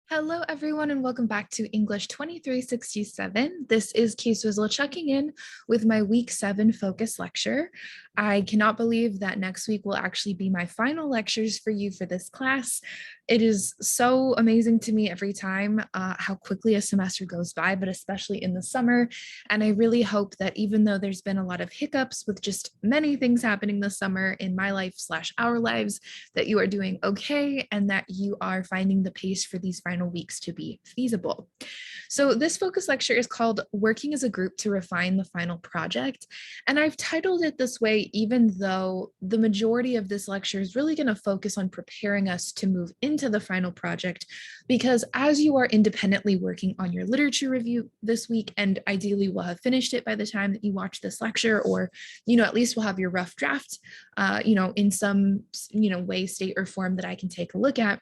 Hello, everyone, and welcome back to English 2367. This is K-Swizzle checking in with my week 7 focus lecture. I cannot believe that next week will actually be my final lectures for you for this class. It is so amazing to me every time how quickly a semester goes by, but especially in the summer. And I really hope that even though there's been a lot of hiccups with just many things happening this summer in my life / our lives, that you are doing okay and that you are finding the pace for these final weeks to be feasible. So this focus lecture is called Working as a Group to Refine the Final Project. And I've titled it this way, even though the majority of this lecture is really going to focus on preparing us to move into the final project, because as you are independently working on your literature review this week, and ideally will have finished it by the time that you watch this lecture, or, at least we'll have your rough draft, in some, way, state, or form that I can take a look at.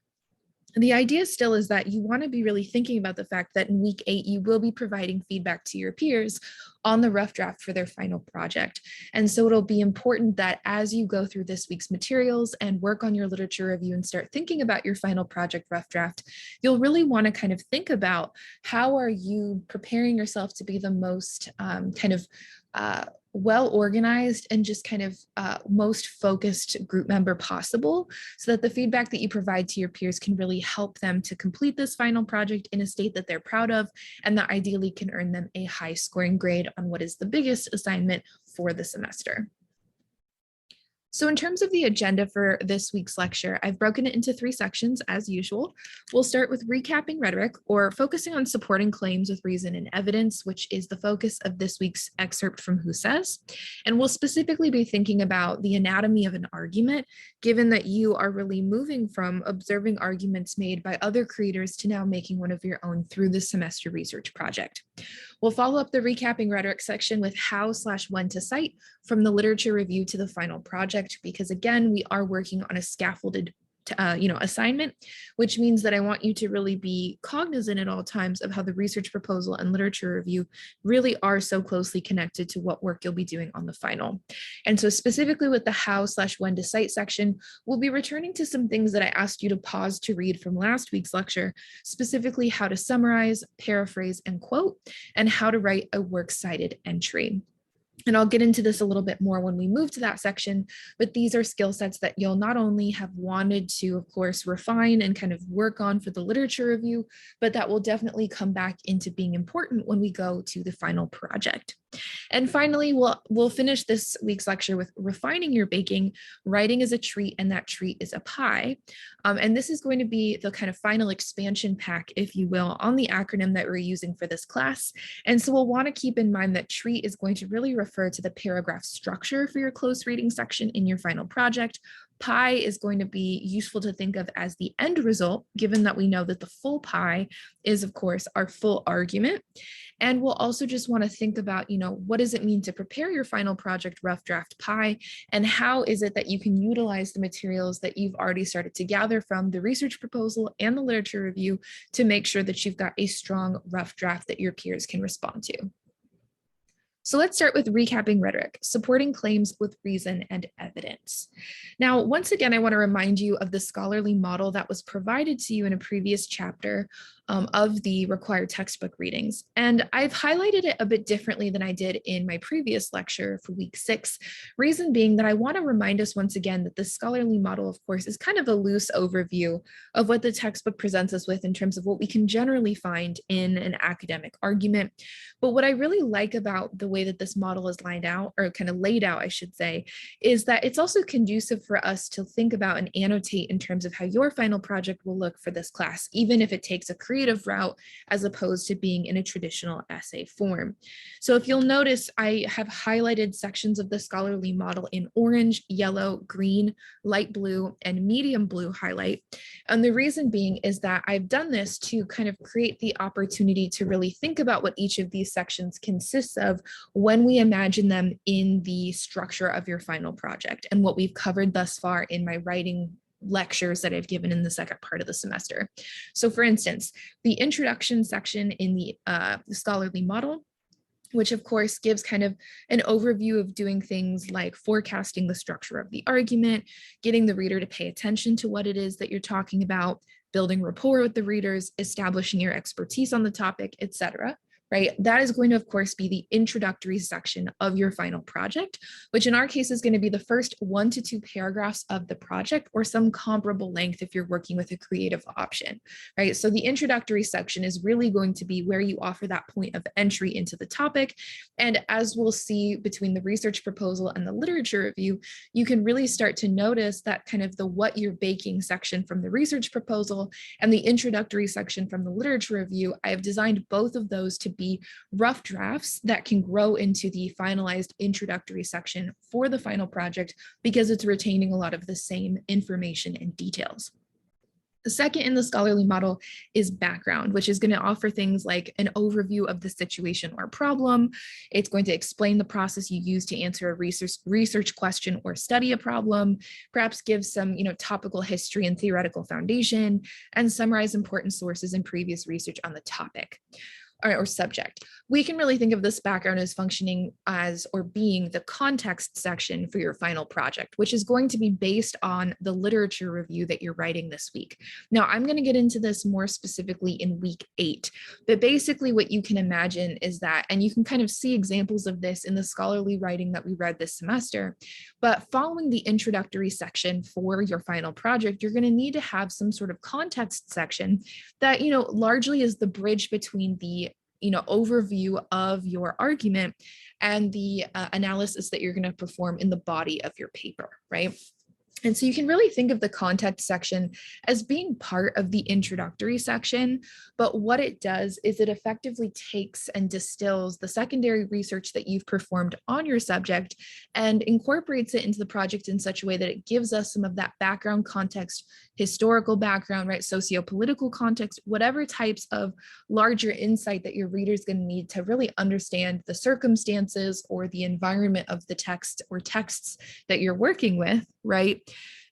The idea still is that you want to be really thinking about the fact that in week 8, you will be providing feedback to your peers on the rough draft for their final project. And so it'll be important that as you go through this week's materials and work on your literature review and start thinking about your final project rough draft, you'll really want to kind of think about how are you preparing yourself to be the most well organized and just kind of most focused group member possible, so that the feedback that you provide to your peers can really help them to complete this final project in a state that they're proud of, and that ideally can earn them a high scoring grade on what is the biggest assignment for the semester. So in terms of the agenda for this week's lecture, I've broken it into 3 sections as usual. We'll start with recapping rhetoric, or focusing on supporting claims with reason and evidence, which is the focus of this week's excerpt from Who Says. And we'll specifically be thinking about the anatomy of an argument, given that you are really moving from observing arguments made by other creators to now making one of your own through the semester research project. We'll follow up the recapping rhetoric section with how/when to cite from the literature review to the final project, because again, we are working on a scaffolded assignment, which means that I want you to really be cognizant at all times of how the research proposal and literature review really are so closely connected to what work you'll be doing on the final. And so specifically with the how/when to cite section, we'll be returning to some things that I asked you to pause to read from last week's lecture, specifically how to summarize, paraphrase, and quote, and how to write a works cited entry. And I'll get into this a little bit more when we move to that section, but these are skill sets that you'll not only have wanted to, of course, refine and kind of work on for the literature review, but that will definitely come back into being important when we go to the final project. And finally, we'll finish this week's lecture with refining your baking. Writing is a treat, and that treat is a pie. And this is going to be the kind of final expansion pack, if you will, on the acronym that we're using for this class. And so we'll want to keep in mind that treat is going to really refer to the paragraph structure for your close reading section in your final project. Pie is going to be useful to think of as the end result, given that we know that the full pie is, of course, our full argument. And we'll also just want to think about, what does it mean to prepare your final project rough draft pie, and how is it that you can utilize the materials that you've already started to gather from the research proposal and the literature review to make sure that you've got a strong rough draft that your peers can respond to. So let's start with recapping rhetoric, supporting claims with reason and evidence. Now, once again, I want to remind you of the scholarly model that was provided to you in a previous chapter of the required textbook readings. And I've highlighted it a bit differently than I did in my previous lecture for week 6, reason being that I want to remind us once again that the scholarly model, of course, is kind of a loose overview of what the textbook presents us with in terms of what we can generally find in an academic argument. But what I really like about the way that this model is lined out, or kind of laid out, I should say, is that it's also conducive for us to think about and annotate in terms of how your final project will look for this class, even if it takes a creative route as opposed to being in a traditional essay form. So if you'll notice, I have highlighted sections of the scholarly model in orange, yellow, green, light blue, and medium blue highlight. And the reason being is that I've done this to kind of create the opportunity to really think about what each of these sections consists of when we imagine them in the structure of your final project, and what we've covered thus far in my writing lectures that I've given in the second part of the semester. So for instance, the introduction section in the scholarly model which of course gives kind of an overview of doing things like forecasting the structure of the argument, getting the reader to pay attention to what it is that you're talking about, building rapport with the readers, establishing your expertise on the topic, etc. Right? That is going to, of course, be the introductory section of your final project, which in our case is going to be the first 1 to 2 paragraphs of the project or some comparable length if you're working with a creative option, right? So the introductory section is really going to be where you offer that point of entry into the topic. And as we'll see between the research proposal and the literature review, you can really start to notice that kind of the what you're baking section from the research proposal and the introductory section from the literature review. I have designed both of those to be rough drafts that can grow into the finalized introductory section for the final project because it's retaining a lot of the same information and details. The second in the scholarly model is background, which is going to offer things like an overview of the situation or problem. It's going to explain the process you use to answer a research question or study a problem, perhaps give some topical history and theoretical foundation, and summarize important sources and previous research on the topic or subject. We can really think of this background as functioning as or being the context section for your final project, which is going to be based on the literature review that you're writing this week. Now, I'm going to get into this more specifically in week 8, but basically what you can imagine is that, and you can kind of see examples of this in the scholarly writing that we read this semester, but following the introductory section for your final project, you're going to need to have some sort of context section that, largely is the bridge between the overview of your argument and the analysis that you're going to perform in the body of your paper, right? And so you can really think of the context section as being part of the introductory section, but what it does is it effectively takes and distills the secondary research that you've performed on your subject and incorporates it into the project in such a way that it gives us some of that background context, historical background, right, socio-political context, whatever types of larger insight that your reader is going to need to really understand the circumstances or the environment of the text or texts that you're working with, right?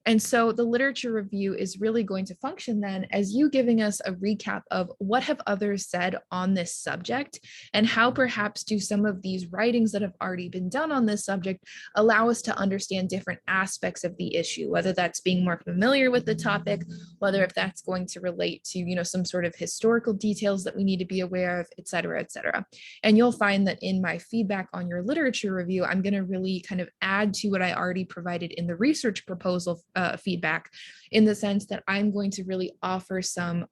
And so the literature review is really going to function then as you giving us a recap of what have others said on this subject and how perhaps do some of these writings that have already been done on this subject allow us to understand different aspects of the issue, whether that's being more familiar with the topic, whether if that's going to relate to, some sort of historical details that we need to be aware of, et cetera, et cetera. And you'll find that in my feedback on your literature review, I'm going to really kind of add to what I already provided in the research proposal feedback in the sense that I'm going to really offer some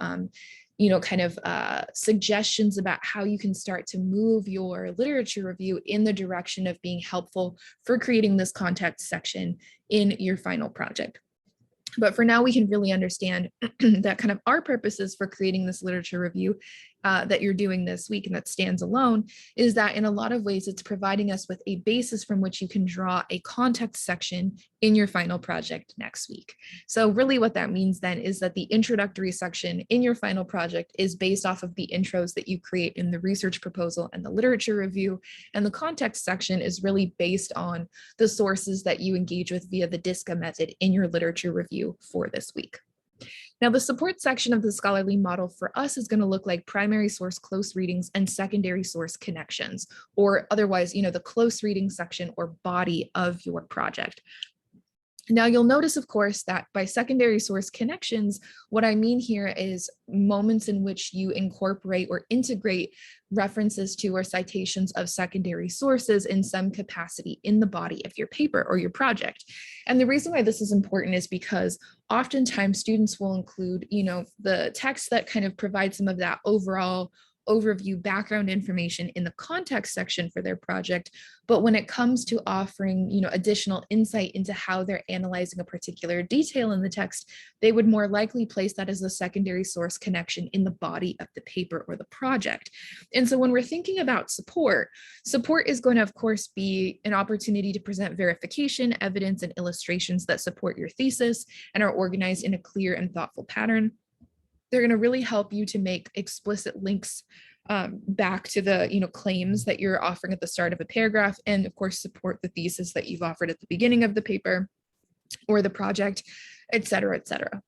suggestions about how you can start to move your literature review in the direction of being helpful for creating this context section in your final project. But for now, we can really understand that kind of our purposes for creating this literature review that you're doing this week and that stands alone is that in a lot of ways, it's providing us with a basis from which you can draw a context section in your final project next week. So really what that means then is that the introductory section in your final project is based off of the intros that you create in the research proposal and the literature review. And the context section is really based on the sources that you engage with via the DISCA method in your literature review for this week. Now, the support section of the scholarly model for us is going to look like primary source close readings and secondary source connections, or otherwise, the close reading section or body of your project. Now, you'll notice, of course, that by secondary source connections, what I mean here is moments in which you incorporate or integrate references to or citations of secondary sources in some capacity in the body of your paper or your project. And the reason why this is important is because oftentimes students will include, the text that kind of provides some of that overall overview background information in the context section for their project. But when it comes to offering, additional insight into how they're analyzing a particular detail in the text, they would more likely place that as a secondary source connection in the body of the paper or the project. And so when we're thinking about support is going to, of course, be an opportunity to present verification, evidence, and illustrations that support your thesis and are organized in a clear and thoughtful pattern. They're going to really help you to make explicit links back to the claims that you're offering at the start of a paragraph, and of course support the thesis that you've offered at the beginning of the paper or the project. et cetera,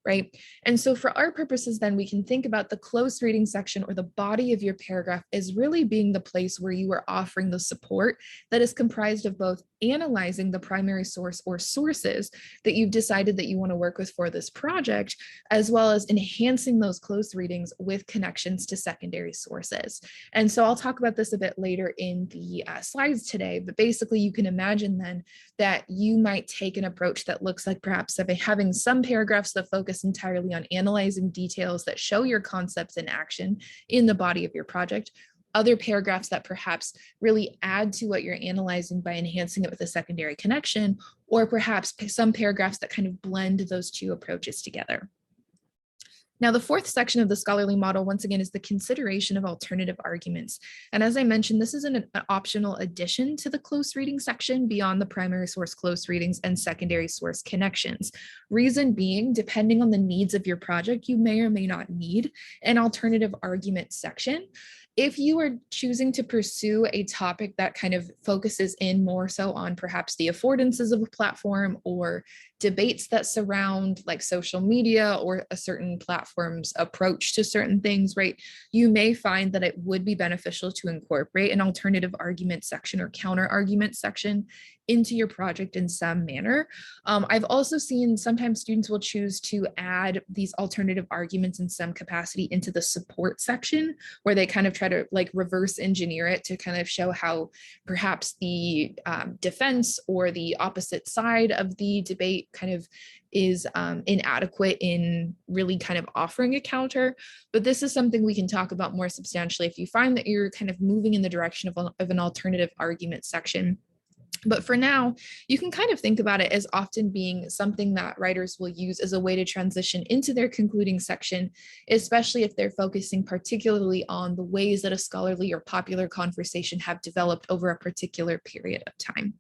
right? And so for our purposes, then we can think about the close reading section or the body of your paragraph as really being the place where you are offering the support that is comprised of both analyzing the primary source or sources that you've decided that you want to work with for this project, as well as enhancing those close readings with connections to secondary sources. And so I'll talk about this a bit later in the slides today, but basically you can imagine then that you might take an approach that looks like perhaps having some paragraphs that focus entirely on analyzing details that show your concepts in action in the body of your project, other paragraphs that perhaps really add to what you're analyzing by enhancing it with a secondary connection, or perhaps some paragraphs that kind of blend those two approaches together. Now, the fourth section of the scholarly model, once again, is the consideration of alternative arguments. And as I mentioned, this is an optional addition to the close reading section beyond the primary source close readings and secondary source connections. Reason being, depending on the needs of your project, you may or may not need an alternative argument section. If you are choosing to pursue a topic that kind of focuses in more so on perhaps the affordances of a platform or debates that surround like social media or a certain platform's approach to certain things, right? You may find that it would be beneficial to incorporate an alternative argument section or counter argument section into your project in some manner. I've also seen sometimes students will choose to add these alternative arguments in some capacity into the support section, where they kind of try to like reverse engineer it to kind of show how perhaps the defense or the opposite side of the debate kind of is inadequate in really kind of offering a counter. But this is something we can talk about more substantially if you find that you're kind of moving in the direction of an alternative argument section. But for now, you can kind of think about it as often being something that writers will use as a way to transition into their concluding section, especially if they're focusing particularly on the ways that a scholarly or popular conversation have developed over a particular period of time.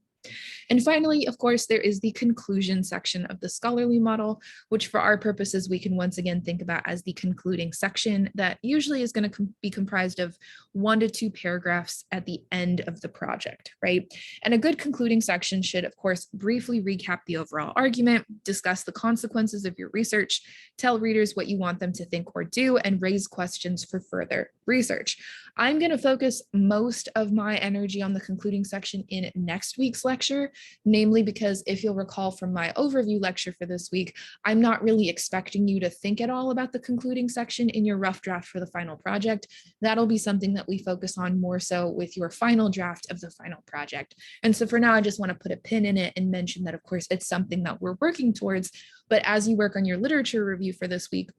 And finally, of course, there is the conclusion section of the scholarly model, which for our purposes, we can once again think about as the concluding section that usually is going to be comprised of 1 to 2 paragraphs at the end of the project, right? And a good concluding section should, of course, briefly recap the overall argument, discuss the consequences of your research, tell readers what you want them to think or do, and raise questions for further research. I'm going to focus most of my energy on the concluding section in next week's lecture, namely because if you'll recall from my overview lecture for this week, I'm not really expecting you to think at all about the concluding section in your rough draft for the final project. That'll be something that we focus on more so with your final draft of the final project. And so for now, I just want to put a pin in it and mention that, of course, it's something that we're working towards. But as you work on your literature review for this week,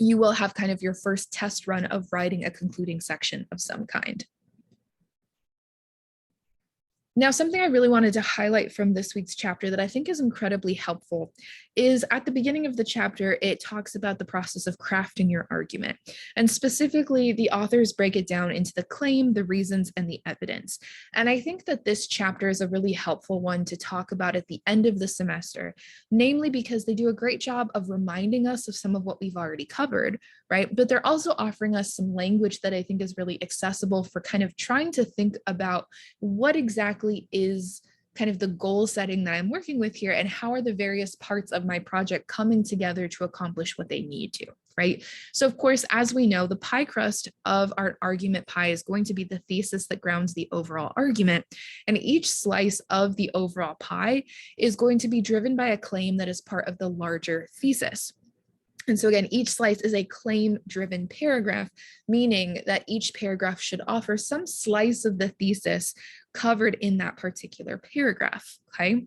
you will have kind of your first test run of writing a concluding section of some kind. Now, something I really wanted to highlight from this week's chapter that I think is incredibly helpful is at the beginning of the chapter, it talks about the process of crafting your argument. And specifically, the authors break it down into the claim, the reasons, and the evidence. And I think that this chapter is a really helpful one to talk about at the end of the semester, namely because they do a great job of reminding us of some of what we've already covered, right? But they're also offering us some language that I think is really accessible for kind of trying to think about what exactly is kind of the goal setting that I'm working with here, and how are the various parts of my project coming together to accomplish what they need to, right? So of course, as we know, the pie crust of our argument pie is going to be the thesis that grounds the overall argument. And each slice of the overall pie is going to be driven by a claim that is part of the larger thesis. And so again, each slice is a claim-driven paragraph, meaning that each paragraph should offer some slice of the thesis covered in that particular paragraph, okay?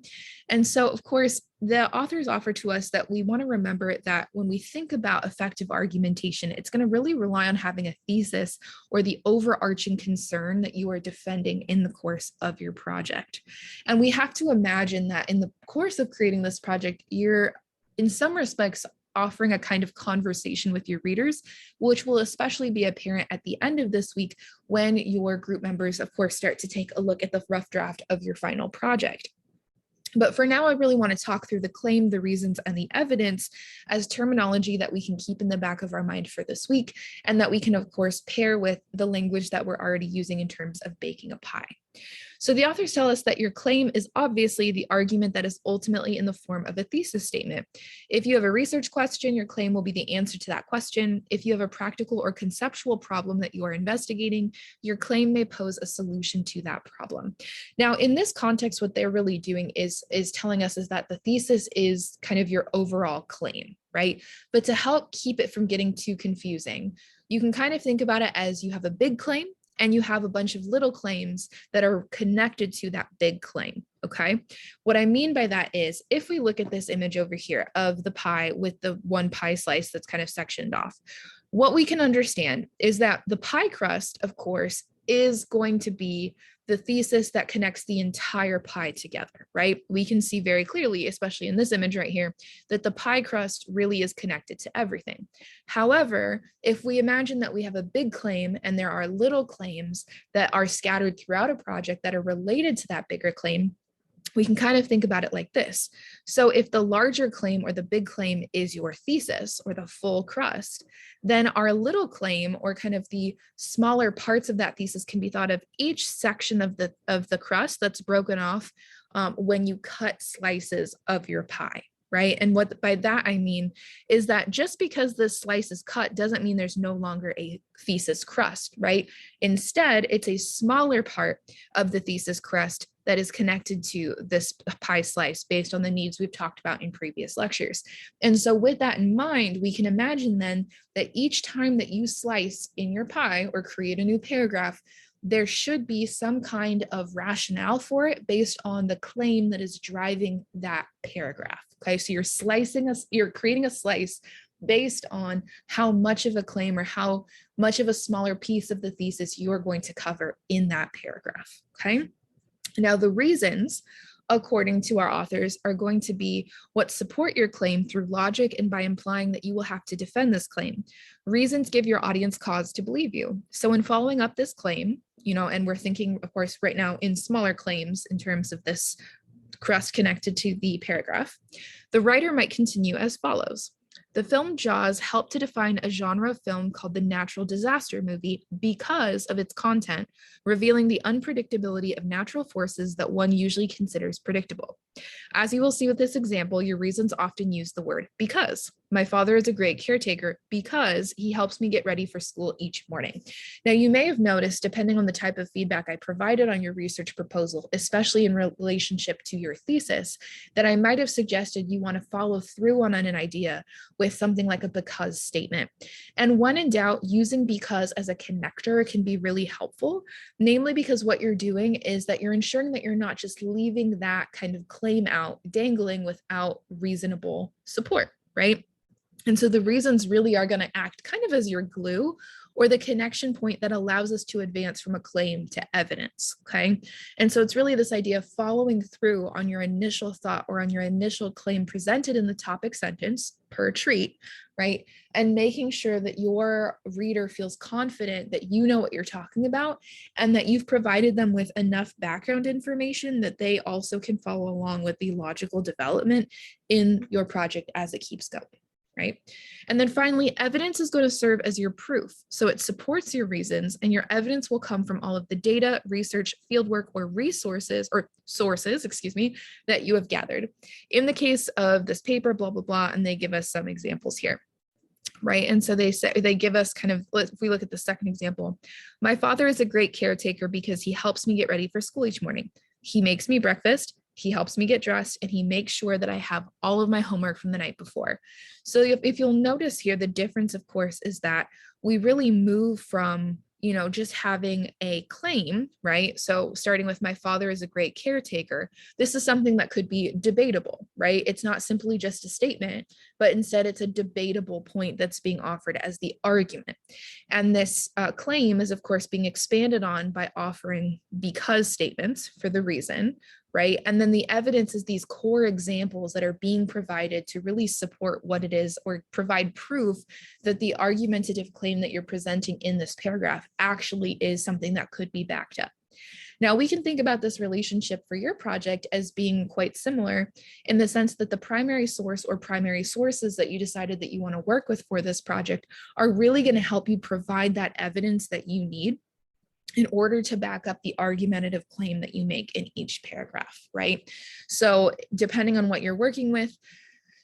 And so, of course, the authors offer to us that we want to remember that when we think about effective argumentation, it's going to really rely on having a thesis or the overarching concern that you are defending in the course of your project. And we have to imagine that in the course of creating this project, you're, in some respects, offering a kind of conversation with your readers, which will especially be apparent at the end of this week when your group members, of course, start to take a look at the rough draft of your final project. But for now, I really want to talk through the claim, the reasons, and the evidence as terminology that we can keep in the back of our mind for this week, and that we can, of course, pair with the language that we're already using in terms of baking a pie. So the authors tell us that your claim is obviously the argument that is ultimately in the form of a thesis statement. If you have a research question, your claim will be the answer to that question. If you have a practical or conceptual problem that you are investigating, your claim may pose a solution to that problem. Now, in this context, what they're really doing is telling us is that the thesis is kind of your overall claim, right? But to help keep it from getting too confusing, you can kind of think about it as you have a big claim and you have a bunch of little claims that are connected to that big claim, okay? What I mean by that is, if we look at this image over here of the pie with the one pie slice that's kind of sectioned off, what we can understand is that the pie crust, of course, is going to be the thesis that connects the entire pie together, right? We can see very clearly, especially in this image right here, that the pie crust really is connected to everything. However, if we imagine that we have a big claim and there are little claims that are scattered throughout a project that are related to that bigger claim, we can kind of think about it like this. So if the larger claim or the big claim is your thesis or the full crust, then our little claim or kind of the smaller parts of that thesis can be thought of each section of the crust that's broken off when you cut slices of your pie. Right. And what by that I mean is that just because the slice is cut doesn't mean there's no longer a thesis crust, right? Instead, it's a smaller part of the thesis crust that is connected to this pie slice based on the needs we've talked about in previous lectures. And so with that in mind, we can imagine then that each time that you slice in your pie or create a new paragraph, there should be some kind of rationale for it based on the claim that is driving that paragraph. Okay, so you're creating a slice based on how much of a claim or how much of a smaller piece of the thesis you're going to cover in that paragraph. Okay, now the reasons, according to our authors, are going to be what support your claim through logic and by implying that you will have to defend this claim. Reasons give your audience cause to believe you. So in following up this claim, and we're thinking, of course, right now in smaller claims in terms of this crust connected to the paragraph, the writer might continue as follows. The film Jaws helped to define a genre of film called the natural disaster movie because of its content, revealing the unpredictability of natural forces that one usually considers predictable. As you will see with this example, your reasons often use the word because. My father is a great caretaker because he helps me get ready for school each morning. Now, you may have noticed, depending on the type of feedback I provided on your research proposal, especially in relationship to your thesis, that I might have suggested you want to follow through on an idea with something like a because statement. And when in doubt, using because as a connector can be really helpful, namely because what you're doing is that you're ensuring that you're not just leaving that kind of claim out, dangling without reasonable support, right? And so the reasons really are going to act kind of as your glue or the connection point that allows us to advance from a claim to evidence, okay? And so it's really this idea of following through on your initial thought or on your initial claim presented in the topic sentence per treat, right? And making sure that your reader feels confident that you know what you're talking about and that you've provided them with enough background information that they also can follow along with the logical development in your project as it keeps going. Right? And then finally, evidence is going to serve as your proof. So it supports your reasons, and your evidence will come from all of the data, research, fieldwork, or resources or sources, that you have gathered. In the case of this paper, blah, blah, blah, and they give us some examples here. Right. And so they give us kind of, if we look at the second example, my father is a great caretaker because he helps me get ready for school each morning. He makes me breakfast. He helps me get dressed and he makes sure that I have all of my homework from the night before. So if you'll notice here, the difference, of course, is that we really move from, just having a claim, right? So starting with my father is a great caretaker, this is something that could be debatable, right? It's not simply just a statement, but instead it's a debatable point that's being offered as the argument. And this claim is, of course, being expanded on by offering because statements for the reason, right? And then the evidence is these core examples that are being provided to really support what it is or provide proof that the argumentative claim that you're presenting in this paragraph actually is something that could be backed up. Now, we can think about this relationship for your project as being quite similar in the sense that the primary source or primary sources that you decided that you want to work with for this project are really going to help you provide that evidence that you need in order to back up the argumentative claim that you make in each paragraph, right? So depending on what you're working with,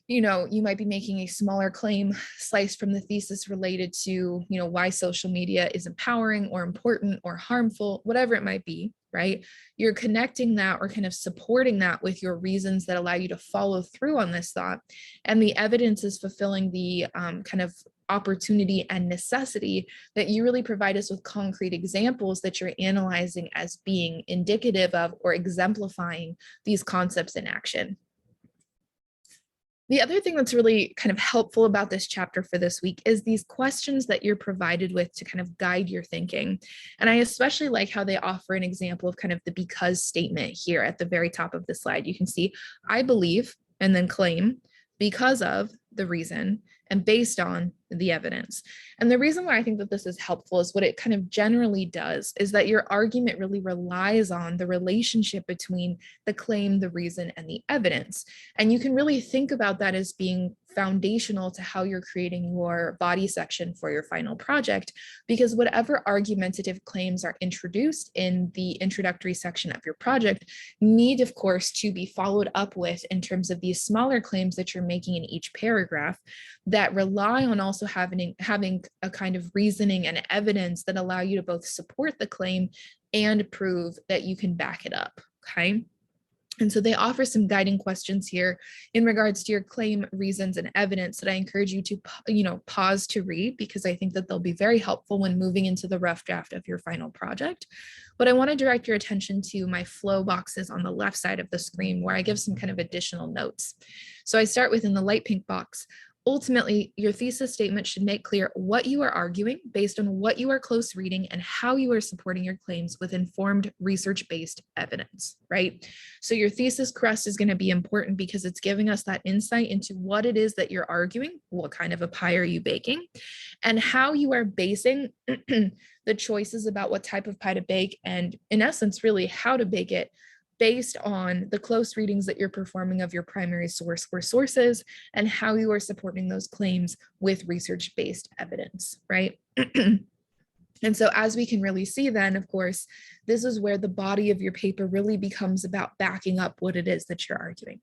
you might be making a smaller claim sliced from the thesis related to, why social media is empowering or important or harmful, whatever it might be, right? You're connecting that or kind of supporting that with your reasons that allow you to follow through on this thought. And the evidence is fulfilling the kind of opportunity and necessity that you really provide us with concrete examples that you're analyzing as being indicative of or exemplifying these concepts in action. The other thing that's really kind of helpful about this chapter for this week is these questions that you're provided with to kind of guide your thinking. And I especially like how they offer an example of kind of the because statement here at the very top of the slide. You can see, I believe, and then claim, because of the reason, and based on the evidence. And the reason why I think that this is helpful is what it kind of generally does is that your argument really relies on the relationship between the claim, the reason, and the evidence. And you can really think about that as being foundational to how you're creating your body section for your final project, because whatever argumentative claims are introduced in the introductory section of your project need, of course, to be followed up with in terms of these smaller claims that you're making in each paragraph that rely on also having a kind of reasoning and evidence that allow you to both support the claim and prove that you can back it up, okay? And so they offer some guiding questions here in regards to your claim, reasons, and evidence that I encourage you to, pause to read, because I think that they'll be very helpful when moving into the rough draft of your final project. But I want to direct your attention to my flow boxes on the left side of the screen where I give some kind of additional notes. So I start within the light pink box. Ultimately, your thesis statement should make clear what you are arguing based on what you are close reading and how you are supporting your claims with informed research-based evidence, right? So your thesis crust is going to be important because it's giving us that insight into what it is that you're arguing, what kind of a pie are you baking, and how you are basing the choices about what type of pie to bake, and in essence, really how to bake it based on the close readings that you're performing of your primary source or sources and how you are supporting those claims with research-based evidence, right? And so as we can really see then, of course, this is where the body of your paper really becomes about backing up what it is that you're arguing.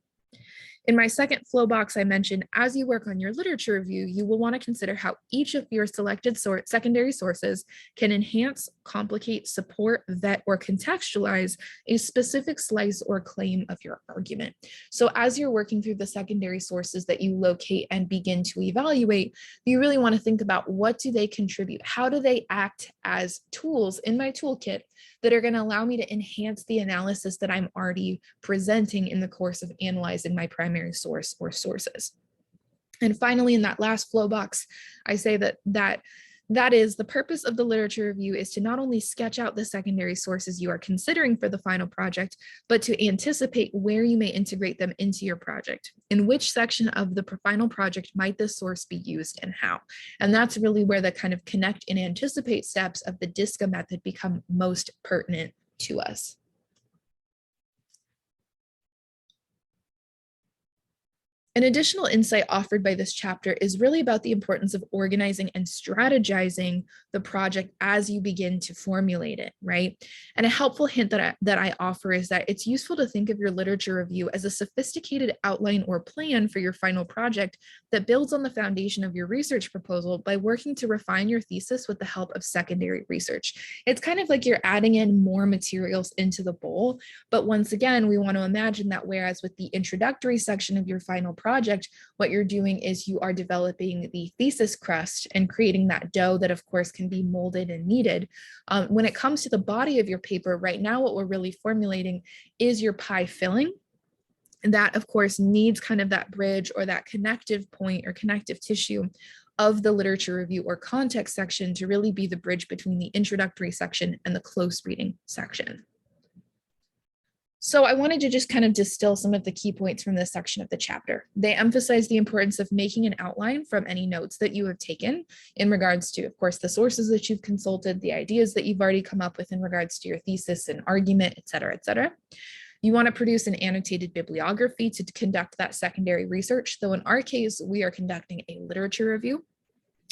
In my second flow box, I mentioned, as you work on your literature review, you will want to consider how each of your selected secondary sources can enhance, complicate, support, vet, or contextualize a specific slice or claim of your argument. So as you're working through the secondary sources that you locate and begin to evaluate, you really want to think about what do they contribute? How do they act as tools in my toolkit that are going to allow me to enhance the analysis that I'm already presenting in the course of analyzing my primary source or sources. And finally, in that last flow box, I say that is the purpose of the literature review is to not only sketch out the secondary sources you are considering for the final project, but to anticipate where you may integrate them into your project. In which section of the final project might this source be used and how? And that's really where the kind of connect and anticipate steps of the DISCA method become most pertinent to us. An additional insight offered by this chapter is really about the importance of organizing and strategizing the project as you begin to formulate it, right? And a helpful hint that I offer is that it's useful to think of your literature review as a sophisticated outline or plan for your final project that builds on the foundation of your research proposal by working to refine your thesis with the help of secondary research. It's kind of like you're adding in more materials into the bowl, but once again, we want to imagine that whereas with the introductory section of your final project, what you're doing is you are developing the thesis crust and creating that dough that of course can be molded and kneaded. When it comes to the body of your paper, right now what we're really formulating is your pie filling. And that of course needs kind of that bridge or that connective point or connective tissue of the literature review or context section to really be the bridge between the introductory section and the close reading section. So I wanted to just kind of distill some of the key points from this section of the chapter. They emphasize the importance of making an outline from any notes that you have taken in regards to, of course, the sources that you've consulted, the ideas that you've already come up with in regards to your thesis and argument, et cetera, et cetera. You want to produce an annotated bibliography to conduct that secondary research, though in our case, we are conducting a literature review.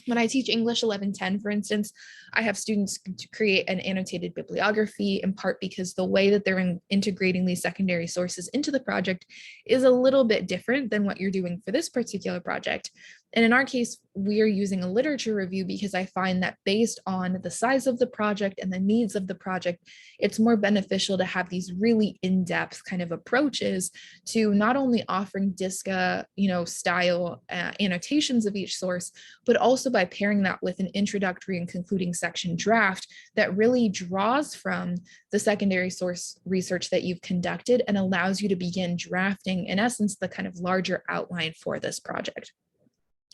When I teach English 1110, for instance, I have students to create an annotated bibliography, in part because the way that they're integrating these secondary sources into the project is a little bit different than what you're doing for this particular project. And in our case, we are using a literature review because I find that based on the size of the project and the needs of the project, it's more beneficial to have these really in-depth kind of approaches to not only offering DISCA, style annotations of each source, but also by pairing that with an introductory and concluding section draft that really draws from the secondary source research that you've conducted and allows you to begin drafting, in essence, the kind of larger outline for this project.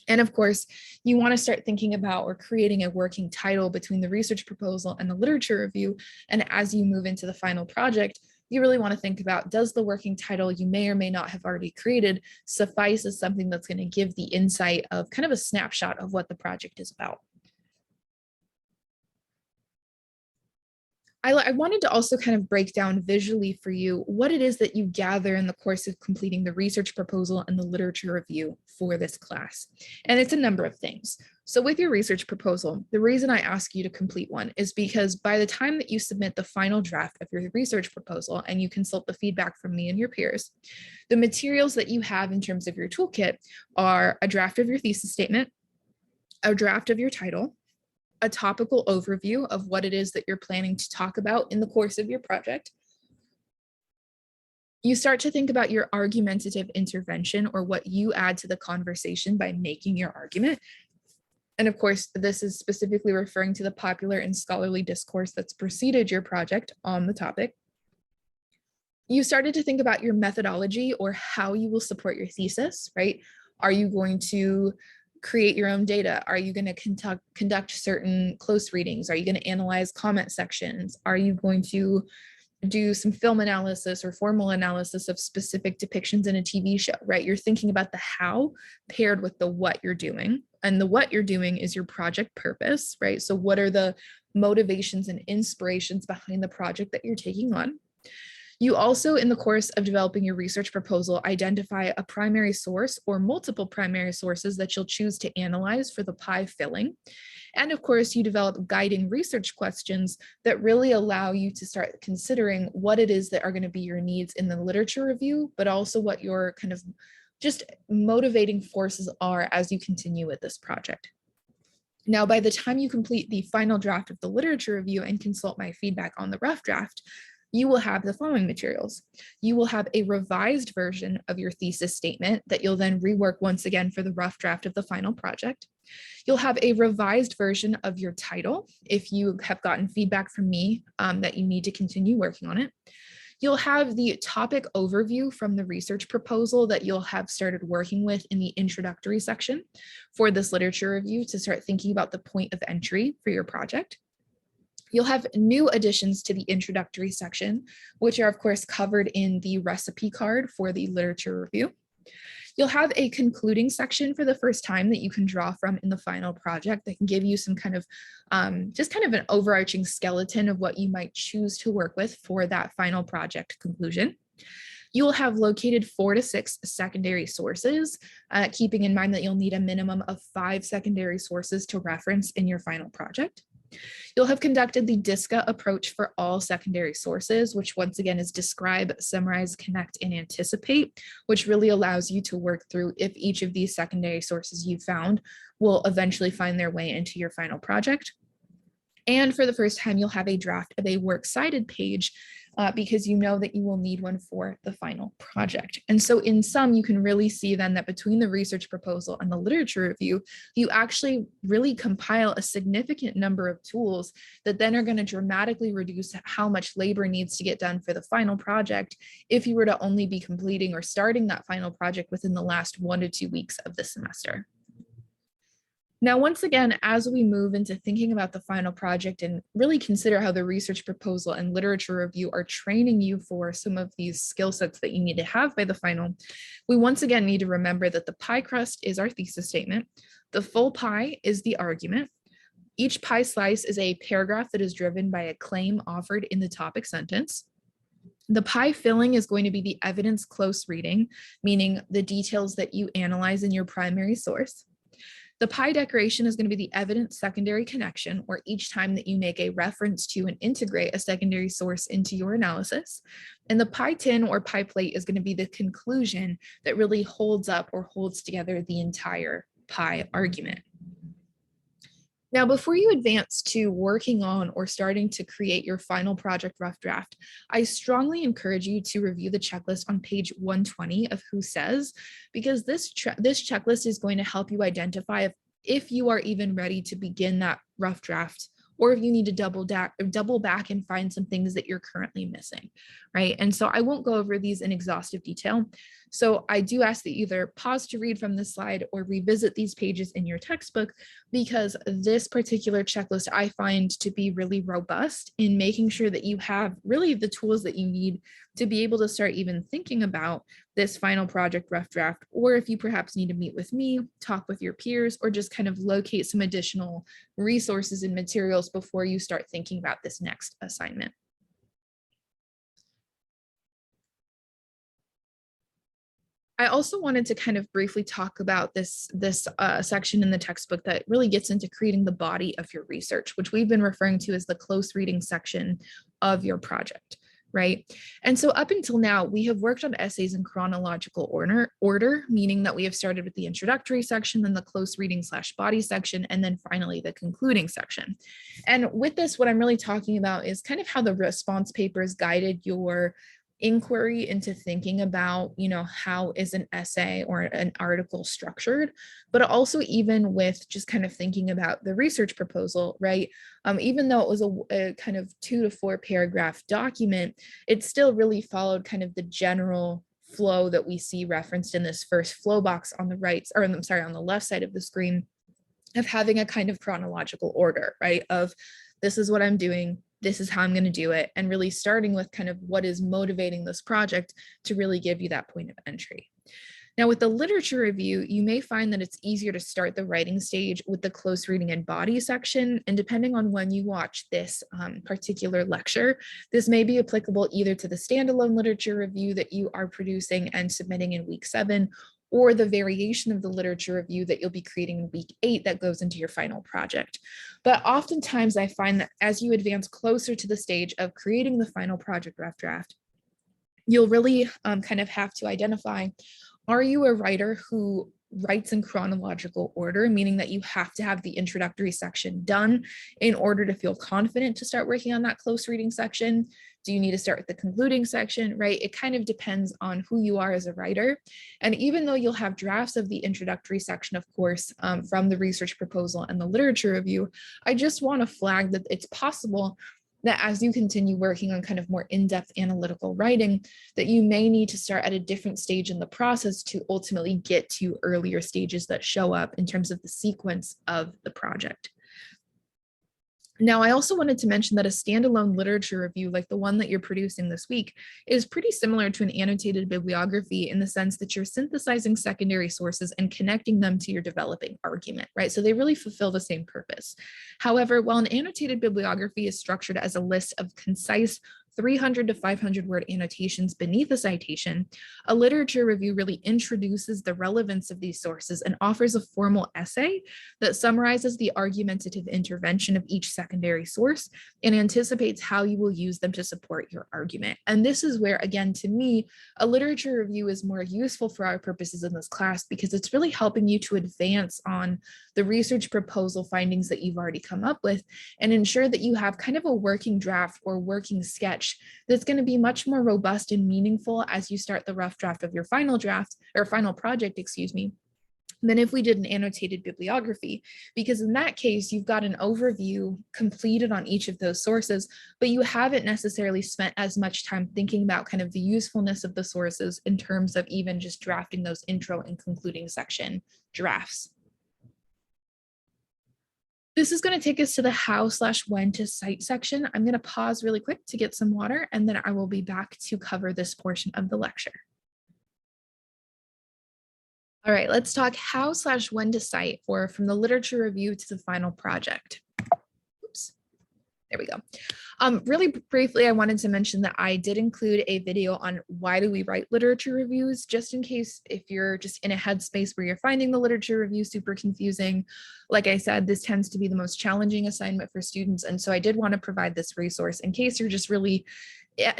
And of course, you want to start thinking about or creating a working title between the research proposal and the literature review. And as you move into the final project, you really want to think about, does the working title you may or may not have already created suffice as something that's going to give the insight of kind of a snapshot of what the project is about? I wanted to also kind of break down visually for you what it is that you gather in the course of completing the research proposal and the literature review for this class. And it's a number of things. So with your research proposal, the reason I ask you to complete one is because by the time that you submit the final draft of your research proposal and you consult the feedback from me and your peers, the materials that you have in terms of your toolkit are a draft of your thesis statement, a draft of your title, a topical overview of what it is that you're planning to talk about in the course of your project. You start to think about your argumentative intervention, or what you add to the conversation by making your argument. And of course, this is specifically referring to the popular and scholarly discourse that's preceded your project on the topic. You started to think about your methodology, or how you will support your thesis, right? Are you going to create your own data? Are you going to conduct certain close readings? Are you going to analyze comment sections? Are you going to do some film analysis or formal analysis of specific depictions in a TV show, right? You're thinking about the how paired with the what you're doing. And the what you're doing is your project purpose, right? So what are the motivations and inspirations behind the project that you're taking on? You also, in the course of developing your research proposal, identify a primary source or multiple primary sources that you'll choose to analyze for the pie filling. And of course, you develop guiding research questions that really allow you to start considering what it is that are going to be your needs in the literature review, but also what your kind of just motivating forces are as you continue with this project. Now, by the time you complete the final draft of the literature review and consult my feedback on the rough draft, you will have the following materials. You will have a revised version of your thesis statement that you'll then rework once again for the rough draft of the final project. You'll have a revised version of your title if you have gotten feedback from me that you need to continue working on it. You'll have the topic overview from the research proposal that you'll have started working with in the introductory section for this literature review to start thinking about the point of entry for your project. You'll have new additions to the introductory section, which are of course covered in the recipe card for the literature review. You'll have a concluding section for the first time that you can draw from in the final project that can give you some kind of, just kind of an overarching skeleton of what you might choose to work with for that final project conclusion. You will have located 4 to 6 secondary sources, keeping in mind that you'll need a minimum of 5 secondary sources to reference in your final project. You'll have conducted the DISCA approach for all secondary sources, which once again is describe, summarize, connect, and anticipate, which really allows you to work through if each of these secondary sources you found will eventually find their way into your final project. And for the first time, you'll have a draft of a works cited page because you know that you will need one for the final project. And so in sum, you can really see then that between the research proposal and the literature review, you actually really compile a significant number of tools that then are going to dramatically reduce how much labor needs to get done for the final project if you were to only be completing or starting that final project within the last 1 to 2 weeks of the semester. Now, once again, as we move into thinking about the final project and really consider how the research proposal and literature review are training you for some of these skill sets that you need to have by the final, we once again need to remember that the pie crust is our thesis statement. The full pie is the argument. Each pie slice is a paragraph that is driven by a claim offered in the topic sentence. The pie filling is going to be the evidence close reading, meaning the details that you analyze in your primary source. The pie decoration is going to be the evidence secondary connection, or each time that you make a reference to and integrate a secondary source into your analysis. And the pie tin or pie plate is going to be the conclusion that really holds up or holds together the entire pie argument. Now, before you advance to working on or starting to create your final project rough draft, I strongly encourage you to review the checklist on page 120 of Who Says, because this checklist is going to help you identify if you are even ready to begin that rough draft, or if you need to double back and find some things that you're currently missing, right? And so I won't go over these in exhaustive detail. So I do ask that you either pause to read from this slide or revisit these pages in your textbook, because this particular checklist I find to be really robust in making sure that you have really the tools that you need to be able to start even thinking about this final project rough draft, or if you perhaps need to meet with me, talk with your peers, or just kind of locate some additional resources and materials before you start thinking about this next assignment. I also wanted to kind of briefly talk about this section in the textbook that really gets into creating the body of your research, which we've been referring to as the close reading section of your project, right? And so up until now, we have worked on essays in chronological order, meaning that we have started with the introductory section, then the close reading / body section, and then finally the concluding section. And with this, what I'm really talking about is kind of how the response papers guided your inquiry into thinking about, how is an essay or an article structured, but also even with just kind of thinking about the research proposal, right? Even though it was a kind of 2 to 4 paragraph document, it still really followed kind of the general flow that we see referenced in this first flow box on the right, or I'm sorry, on the left side of the screen, of having a kind of chronological order, right? Of this is what I'm doing, this is how I'm going to do it, and really starting with kind of what is motivating this project to really give you that point of entry. Now, with the literature review, you may find that it's easier to start the writing stage with the close reading and body section. And depending on when you watch this particular lecture, this may be applicable either to the standalone literature review that you are producing and submitting in week 7, or the variation of the literature review that you'll be creating in week 8 that goes into your final project. But oftentimes I find that as you advance closer to the stage of creating the final project rough draft, you'll really kind of have to identify, are you a writer who writes in chronological order, meaning that you have to have the introductory section done in order to feel confident to start working on that close reading section? Do you need to start with the concluding section, right? It kind of depends on who you are as a writer. And even though you'll have drafts of the introductory section, of course, from the research proposal and the literature review, I just want to flag that it's possible that as you continue working on kind of more in-depth analytical writing, that you may need to start at a different stage in the process to ultimately get to earlier stages that show up in terms of the sequence of the project. Now, I also wanted to mention that a standalone literature review like the one that you're producing this week is pretty similar to an annotated bibliography in the sense that you're synthesizing secondary sources and connecting them to your developing argument, right? So they really fulfill the same purpose. However, while an annotated bibliography is structured as a list of concise 300 to 500 word annotations beneath a citation, a literature review really introduces the relevance of these sources and offers a formal essay that summarizes the argumentative intervention of each secondary source and anticipates how you will use them to support your argument. And this is where, again, to me, a literature review is more useful for our purposes in this class because it's really helping you to advance on the research proposal findings that you've already come up with and ensure that you have kind of a working draft or working sketch that's going to be much more robust and meaningful as you start the rough draft of your final draft or final project, than if we did an annotated bibliography, because in that case, you've got an overview completed on each of those sources, but you haven't necessarily spent as much time thinking about kind of the usefulness of the sources in terms of even just drafting those intro and concluding section drafts. This is going to take us to the how/when to cite section. I'm going to pause really quick to get some water, and then I will be back to cover this portion of the lecture. All right, let's talk how/when to cite, or from the literature review to the final project. Oops. There we go. Really briefly, I wanted to mention that I did include a video on why do we write literature reviews, just in case if you're just in a headspace where you're finding the literature review super confusing. Like I said, this tends to be the most challenging assignment for students. And so I did want to provide this resource in case you're just really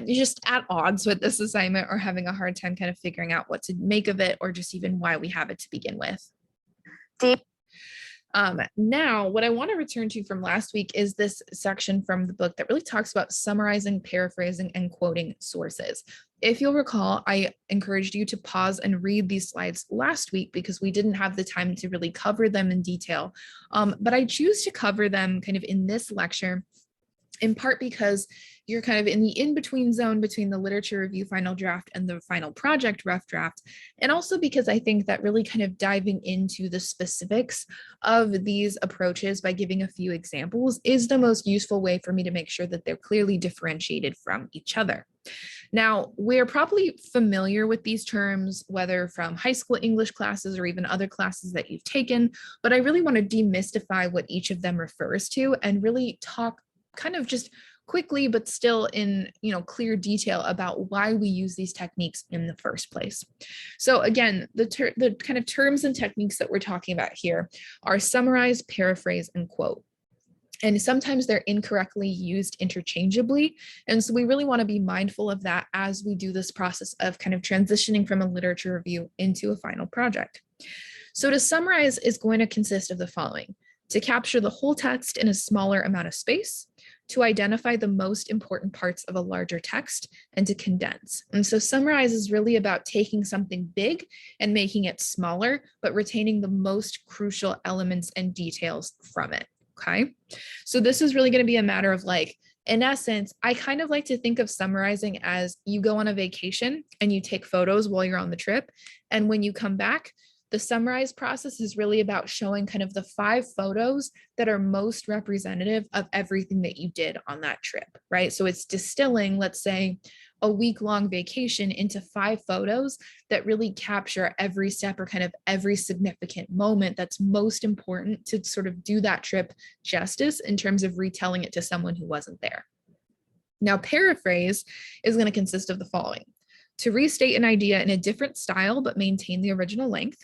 just at odds with this assignment or having a hard time kind of figuring out what to make of it or just even why we have it to begin with. Deep. Now, what I want to return to from last week is this section from the book that really talks about summarizing, paraphrasing, and quoting sources. If you'll recall, I encouraged you to pause and read these slides last week because we didn't have the time to really cover them in detail. But I choose to cover them kind of in this lecture, in part because you're kind of in the in-between zone between the literature review final draft and the final project rough draft. And also because I think that really kind of diving into the specifics of these approaches by giving a few examples is the most useful way for me to make sure that they're clearly differentiated from each other. Now, we're probably familiar with these terms, whether from high school English classes or even other classes that you've taken, but I really want to demystify what each of them refers to and really talk kind of just quickly, but still in clear detail about why we use these techniques in the first place. So again, the kind of terms and techniques that we're talking about here are summarize, paraphrase, and quote. And sometimes they're incorrectly used interchangeably. And so we really want to be mindful of that as we do this process of kind of transitioning from a literature review into a final project. So to summarize is going to consist of the following: to capture the whole text in a smaller amount of space, to identify the most important parts of a larger text, and to condense. And so summarize is really about taking something big and making it smaller, but retaining the most crucial elements and details from it, okay? So this is really gonna be a matter of in essence, I kind of like to think of summarizing as you go on a vacation and you take photos while you're on the trip. And when you come back, the summarize process is really about showing kind of the 5 photos that are most representative of everything that you did on that trip, right? So it's distilling, let's say, a week-long vacation into 5 photos that really capture every step or kind of every significant moment that's most important to sort of do that trip justice in terms of retelling it to someone who wasn't there. Now, paraphrase is going to consist of the following: to restate an idea in a different style but maintain the original length,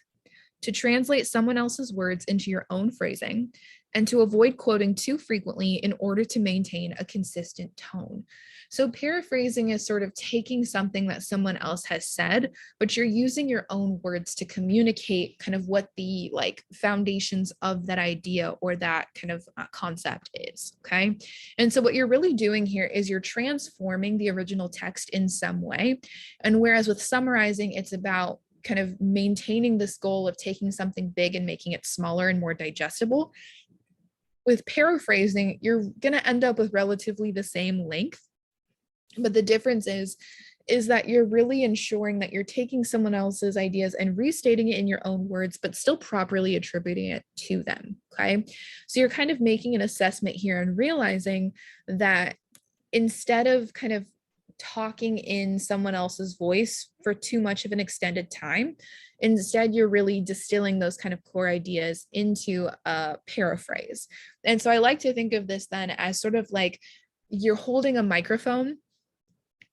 to translate someone else's words into your own phrasing, and to avoid quoting too frequently in order to maintain a consistent tone. So paraphrasing is sort of taking something that someone else has said, but you're using your own words to communicate kind of what the foundations of that idea or that kind of concept is, okay? And so what you're really doing here is you're transforming the original text in some way. And whereas with summarizing, it's about kind of maintaining this goal of taking something big and making it smaller and more digestible. With paraphrasing, you're going to end up with relatively the same length, but the difference is that you're really ensuring that you're taking someone else's ideas and restating it in your own words, but still properly attributing it to them, okay? So you're kind of making an assessment here and realizing that instead of kind of talking in someone else's voice for too much of an extended time, instead you're really distilling those kind of core ideas into a paraphrase. And so I like to think of this then as sort of like you're holding a microphone,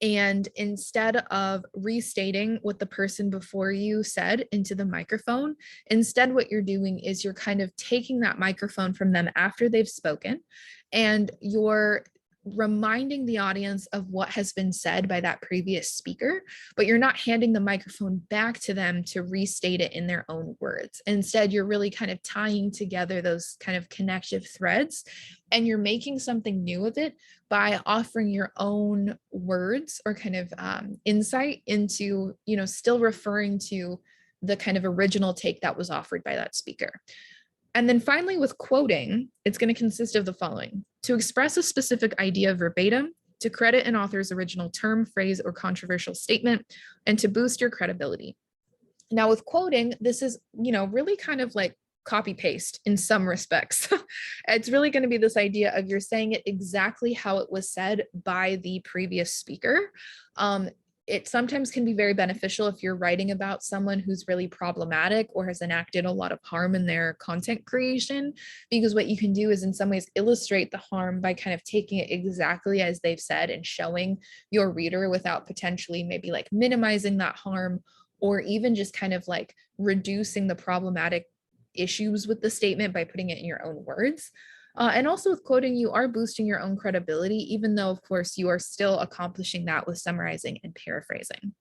and instead of restating what the person before you said into the microphone, instead what you're doing is you're kind of taking that microphone from them after they've spoken, and you're reminding the audience of what has been said by that previous speaker, but you're not handing the microphone back to them to restate it in their own words. Instead, you're really kind of tying together those kind of connective threads, and you're making something new of it by offering your own words or kind of insight into, still referring to the kind of original take that was offered by that speaker. And then finally, with quoting, it's going to consist of the following: to express a specific idea verbatim, to credit an author's original term, phrase, or controversial statement, and to boost your credibility. Now, with quoting, this is, really kind of like copy paste in some respects. It's really going to be this idea of you're saying it exactly how it was said by the previous speaker. it sometimes can be very beneficial if you're writing about someone who's really problematic or has enacted a lot of harm in their content creation, because what you can do is in some ways illustrate the harm by kind of taking it exactly as they've said and showing your reader without potentially maybe like minimizing that harm, or even just kind of like reducing the problematic issues with the statement by putting it in your own words. And also with quoting, you are boosting your own credibility, even though, of course, you are still accomplishing that with summarizing and paraphrasing.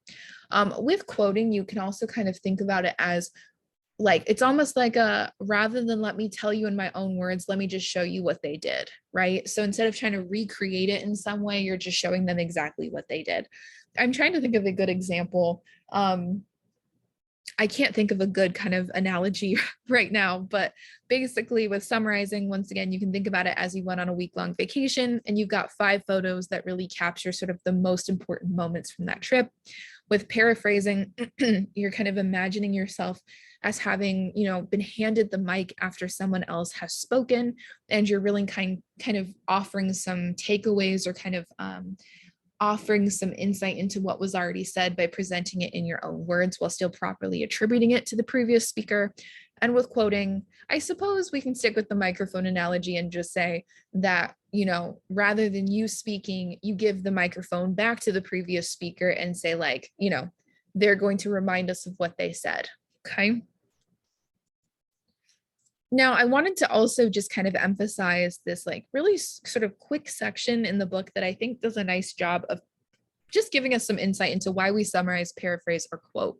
With quoting, you can also kind of think about it as like, it's almost like a, rather than let me tell you in my own words, let me just show you what they did, right? So instead of trying to recreate it in some way, you're just showing them exactly what they did. I'm trying to think of a good example. I can't think of a good kind of analogy right now, but basically with summarizing, once again, you can think about it as you went on a week-long vacation and you've got 5 photos that really capture sort of the most important moments from that trip. With paraphrasing, you're kind of imagining yourself as having, been handed the mic after someone else has spoken, and you're really kind of offering some takeaways or kind of offering some insight into what was already said by presenting it in your own words while still properly attributing it to the previous speaker. And with quoting, I suppose we can stick with the microphone analogy and just say that, rather than you speaking, you give the microphone back to the previous speaker and say like, they're going to remind us of what they said. Okay. Now, I wanted to also just kind of emphasize this like really sort of quick section in the book that I think does a nice job of just giving us some insight into why we summarize, paraphrase, or quote.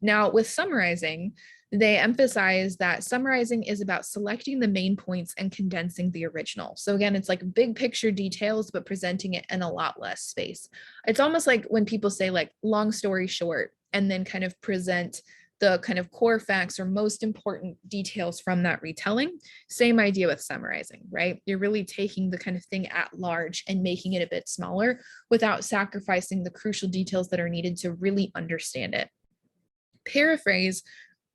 Now, with summarizing, they emphasize that summarizing is about selecting the main points and condensing the original. So again, it's like big picture details, but presenting it in a lot less space. It's almost like when people say like long story short, and then kind of present the kind of core facts or most important details from that retelling. Same idea with summarizing, right? You're really taking the kind of thing at large and making it a bit smaller without sacrificing the crucial details that are needed to really understand it. Paraphrase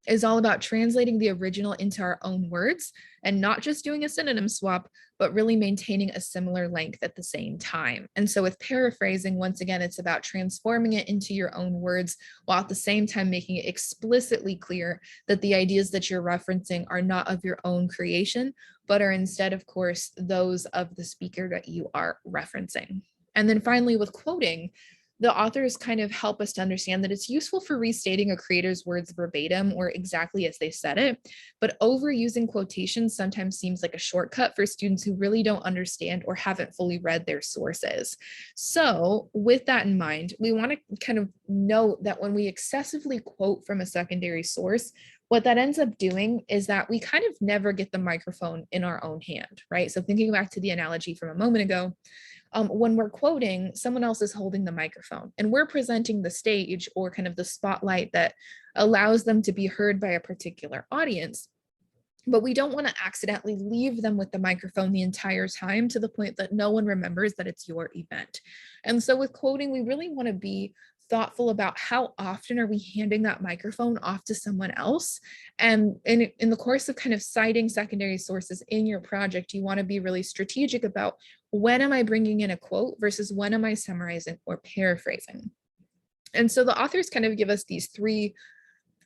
is all about translating the original into our own words and not just doing a synonym swap, but really maintaining a similar length at the same time. And so with paraphrasing, once again, it's about transforming it into your own words while at the same time making it explicitly clear that the ideas that you're referencing are not of your own creation, but are instead, of course, those of the speaker that you are referencing. And then finally, with quoting, the authors kind of help us to understand that it's useful for restating a creator's words verbatim or exactly as they said it, but overusing quotations sometimes seems like a shortcut for students who really don't understand or haven't fully read their sources. So with that in mind, we want to kind of note that when we excessively quote from a secondary source, what that ends up doing is that we kind of never get the microphone in our own hand, right? So thinking back to the analogy from a moment ago, when we're quoting, someone else is holding the microphone and we're presenting the stage or kind of the spotlight that allows them to be heard by a particular audience. But we don't want to accidentally leave them with the microphone the entire time to the point that no one remembers that it's your event. And so with quoting, we really want to be thoughtful about how often are we handing that microphone off to someone else. And in the course of kind of citing secondary sources in your project, you want to be really strategic about when am I bringing in a quote versus when am I summarizing or paraphrasing. And so the authors kind of give us these 3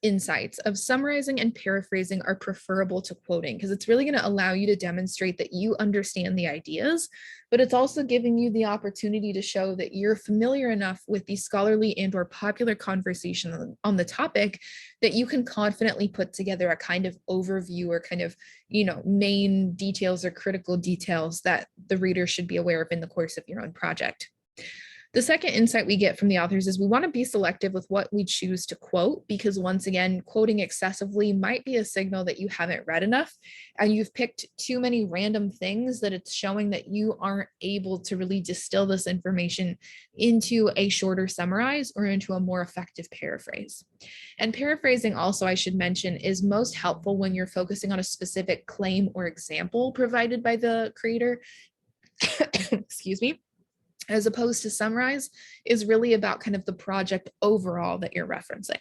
insights of summarizing and paraphrasing are preferable to quoting because it's really going to allow you to demonstrate that you understand the ideas, but it's also giving you the opportunity to show that you're familiar enough with the scholarly and or popular conversation on the topic that you can confidently put together a kind of overview or kind of, main details or critical details that the reader should be aware of in the course of your own project. The second insight we get from the authors is we want to be selective with what we choose to quote, because once again, quoting excessively might be a signal that you haven't read enough and you've picked too many random things that it's showing that you aren't able to really distill this information into a shorter summarize or into a more effective paraphrase. And paraphrasing also, I should mention, is most helpful when you're focusing on a specific claim or example provided by the creator. Excuse me. As opposed to summarize is really about kind of the project overall that you're referencing.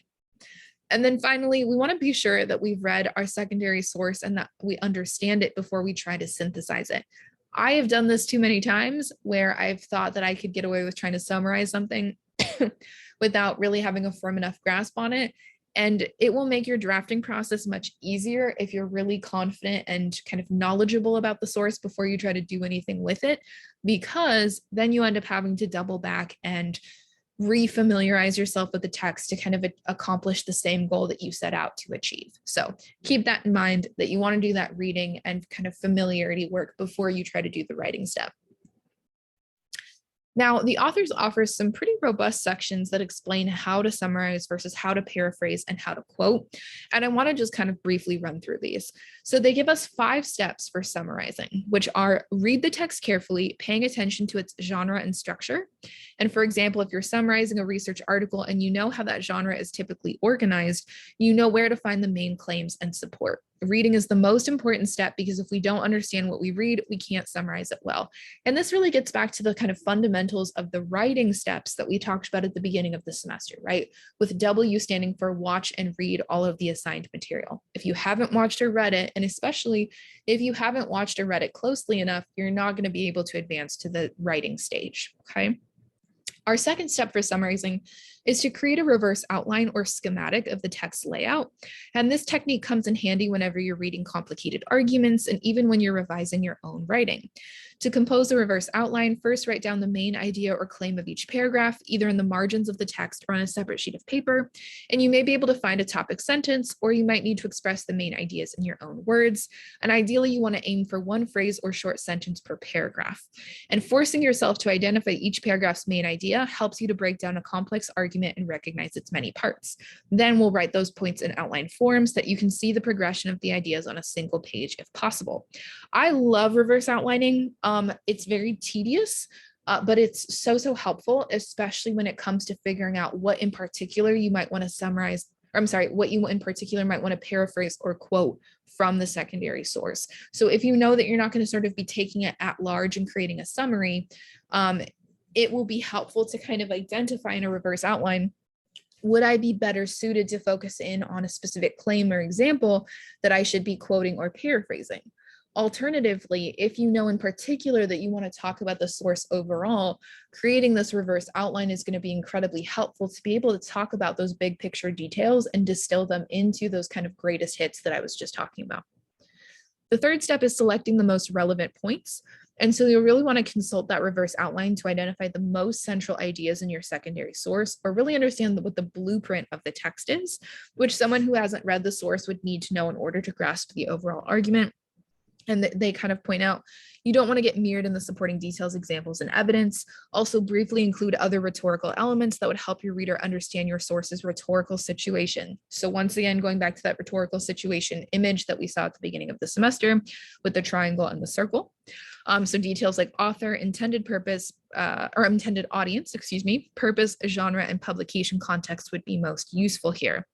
And then finally, we want to be sure that we've read our secondary source and that we understand it before we try to synthesize it. I have done this too many times where I've thought that I could get away with trying to summarize something without really having a firm enough grasp on it. And it will make your drafting process much easier if you're really confident and kind of knowledgeable about the source before you try to do anything with it, because then you end up having to double back and refamiliarize yourself with the text to kind of accomplish the same goal that you set out to achieve. So keep that in mind, that you want to do that reading and kind of familiarity work before you try to do the writing step. Now, the authors offer some pretty robust sections that explain how to summarize versus how to paraphrase and how to quote. And I want to just kind of briefly run through these. So they give us 5 steps for summarizing, which are: read the text carefully, paying attention to its genre and structure. And for example, if you're summarizing a research article and you know how that genre is typically organized, you know where to find the main claims and support. Reading is the most important step, because if we don't understand what we read, we can't summarize it well. And this really gets back to the kind of fundamentals of the writing steps that we talked about at the beginning of the semester, right? With W standing for watch and read all of the assigned material. If you haven't watched or read it, and especially if you haven't watched or read it closely enough, you're not going to be able to advance to the writing stage, okay? Our second step for summarizing is to create a reverse outline or schematic of the text layout. And this technique comes in handy whenever you're reading complicated arguments and even when you're revising your own writing. To compose a reverse outline, first write down the main idea or claim of each paragraph, either in the margins of the text or on a separate sheet of paper. And you may be able to find a topic sentence, or you might need to express the main ideas in your own words. And ideally, you want to aim for one phrase or short sentence per paragraph. And forcing yourself to identify each paragraph's main idea helps you to break down a complex argument and recognize its many parts. Then we'll write those points in outline forms that you can see the progression of the ideas on a single page if possible. I love reverse outlining. It's very tedious, but it's so helpful, especially when it comes to figuring out what in particular you might want to summarize, or I'm sorry, what you in particular might want to paraphrase or quote from the secondary source. So if you know that you're not going to sort of be taking it at large and creating a summary, it will be helpful to kind of identify in a reverse outline, would I be better suited to focus in on a specific claim or example that I should be quoting or paraphrasing? Alternatively, if you know in particular that you want to talk about the source overall, creating this reverse outline is going to be incredibly helpful to be able to talk about those big picture details and distill them into those kind of greatest hits that I was just talking about. The third step is selecting the most relevant points. And so you'll really want to consult that reverse outline to identify the most central ideas in your secondary source, or really understand what the blueprint of the text is, which someone who hasn't read the source would need to know in order to grasp the overall argument. And they kind of point out, you don't want to get mirrored in the supporting details, examples, and evidence. Also briefly include other rhetorical elements that would help your reader understand your source's rhetorical situation. So once again, going back to that rhetorical situation image that we saw at the beginning of the semester with the triangle and the circle. So details like author, intended purpose, or intended audience, purpose, genre, and publication context would be most useful here.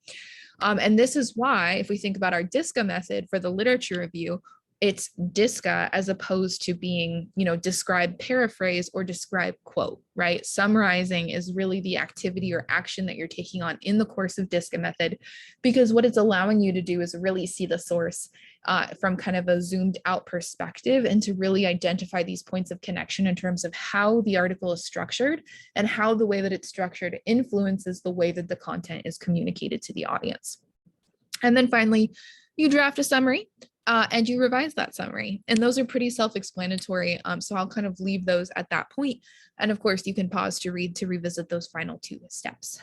And this is why, if we think about our DISCA method for the literature review, it's DISCA as opposed to being, describe, paraphrase, or describe, quote, right? Summarizing is really the activity or action that you're taking on in the course of DISCA method, because what it's allowing you to do is really see the source from kind of a zoomed out perspective, and to really identify these points of connection in terms of how the article is structured and how the way that it's structured influences the way that the content is communicated to the audience. And then finally, you draft a summary. And you revise that summary. And those are pretty self-explanatory. So I'll kind of leave those at that point. And of course, you can pause to read to revisit those final 2 steps.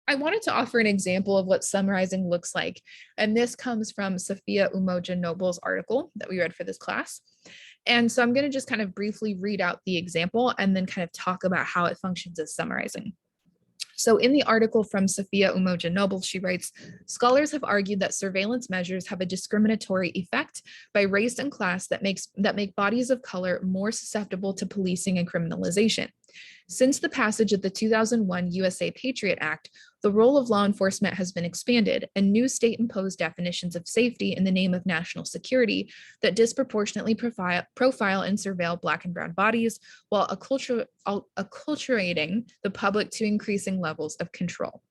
I wanted to offer an example of what summarizing looks like. And this comes from Sophia Umoja Noble's article that we read for this class. And so I'm going to just kind of briefly read out the example and then kind of talk about how it functions as summarizing. So in the article from Sophia Umoja Noble, she writes, scholars have argued that surveillance measures have a discriminatory effect by race and class that make bodies of color more susceptible to policing and criminalization. Since the passage of the 2001 USA Patriot Act, the role of law enforcement has been expanded, and new state-imposed definitions of safety in the name of national security that disproportionately profile and surveil Black and brown bodies, while acculturating the public to increasing levels of control.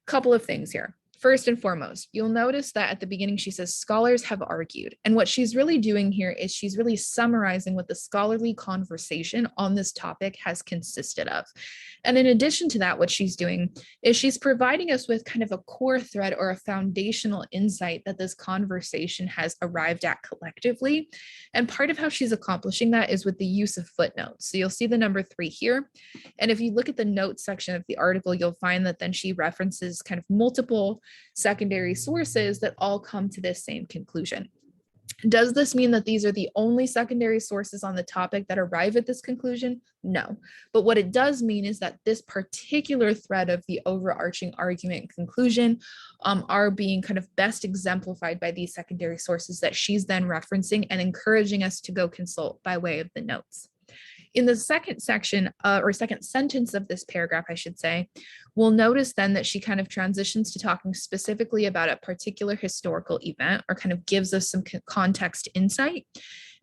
Couple of things here. First and foremost, you'll notice that at the beginning she says scholars have argued. And what she's really doing here is she's really summarizing what the scholarly conversation on this topic has consisted of. And in addition to that, what she's doing is she's providing us with kind of a core thread or a foundational insight that this conversation has arrived at collectively. And part of how she's accomplishing that is with the use of footnotes. So you'll see the number 3 here. And if you look at the notes section of the article, you'll find that then she references kind of multiple secondary sources that all come to this same conclusion. Does this mean that these are the only secondary sources on the topic that arrive at this conclusion? No. But what it does mean is that this particular thread of the overarching argument and conclusion are being kind of best exemplified by these secondary sources that she's then referencing and encouraging us to go consult by way of the notes. In the second section or second sentence of this paragraph, I should say, we'll notice then that she kind of transitions to talking specifically about a particular historical event or kind of gives us some context insight.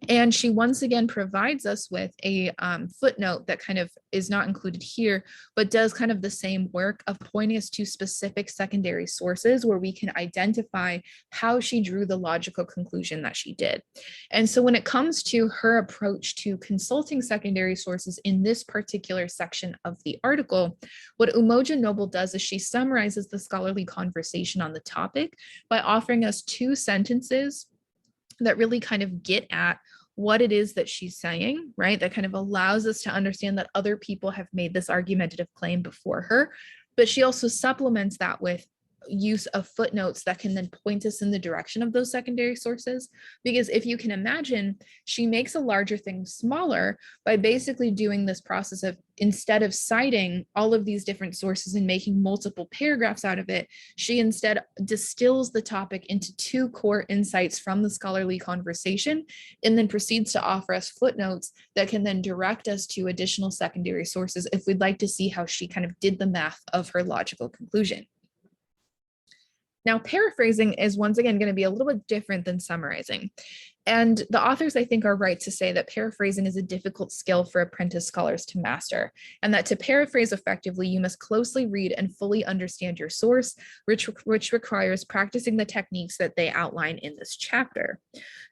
And she once again provides us with a footnote that kind of is not included here, but does kind of the same work of pointing us to specific secondary sources where we can identify how she drew the logical conclusion that she did. And so when it comes to her approach to consulting secondary sources in this particular section of the article, what Umoja Noble does is she summarizes the scholarly conversation on the topic by offering us 2 sentences that really kind of get at what it is that she's saying, right? That kind of allows us to understand that other people have made this argumentative claim before her, but she also supplements that with use of footnotes that can then point us in the direction of those secondary sources. Because if you can imagine, she makes a larger thing smaller by basically doing this process of, instead of citing all of these different sources and making multiple paragraphs out of it, she instead distills the topic into 2 core insights from the scholarly conversation, and then proceeds to offer us footnotes that can then direct us to additional secondary sources if we'd like to see how she kind of did the math of her logical conclusion. Now, paraphrasing is once again going to be a little bit different than summarizing. And the authors, I think, are right to say that paraphrasing is a difficult skill for apprentice scholars to master, and that to paraphrase effectively, you must closely read and fully understand your source, which requires practicing the techniques that they outline in this chapter.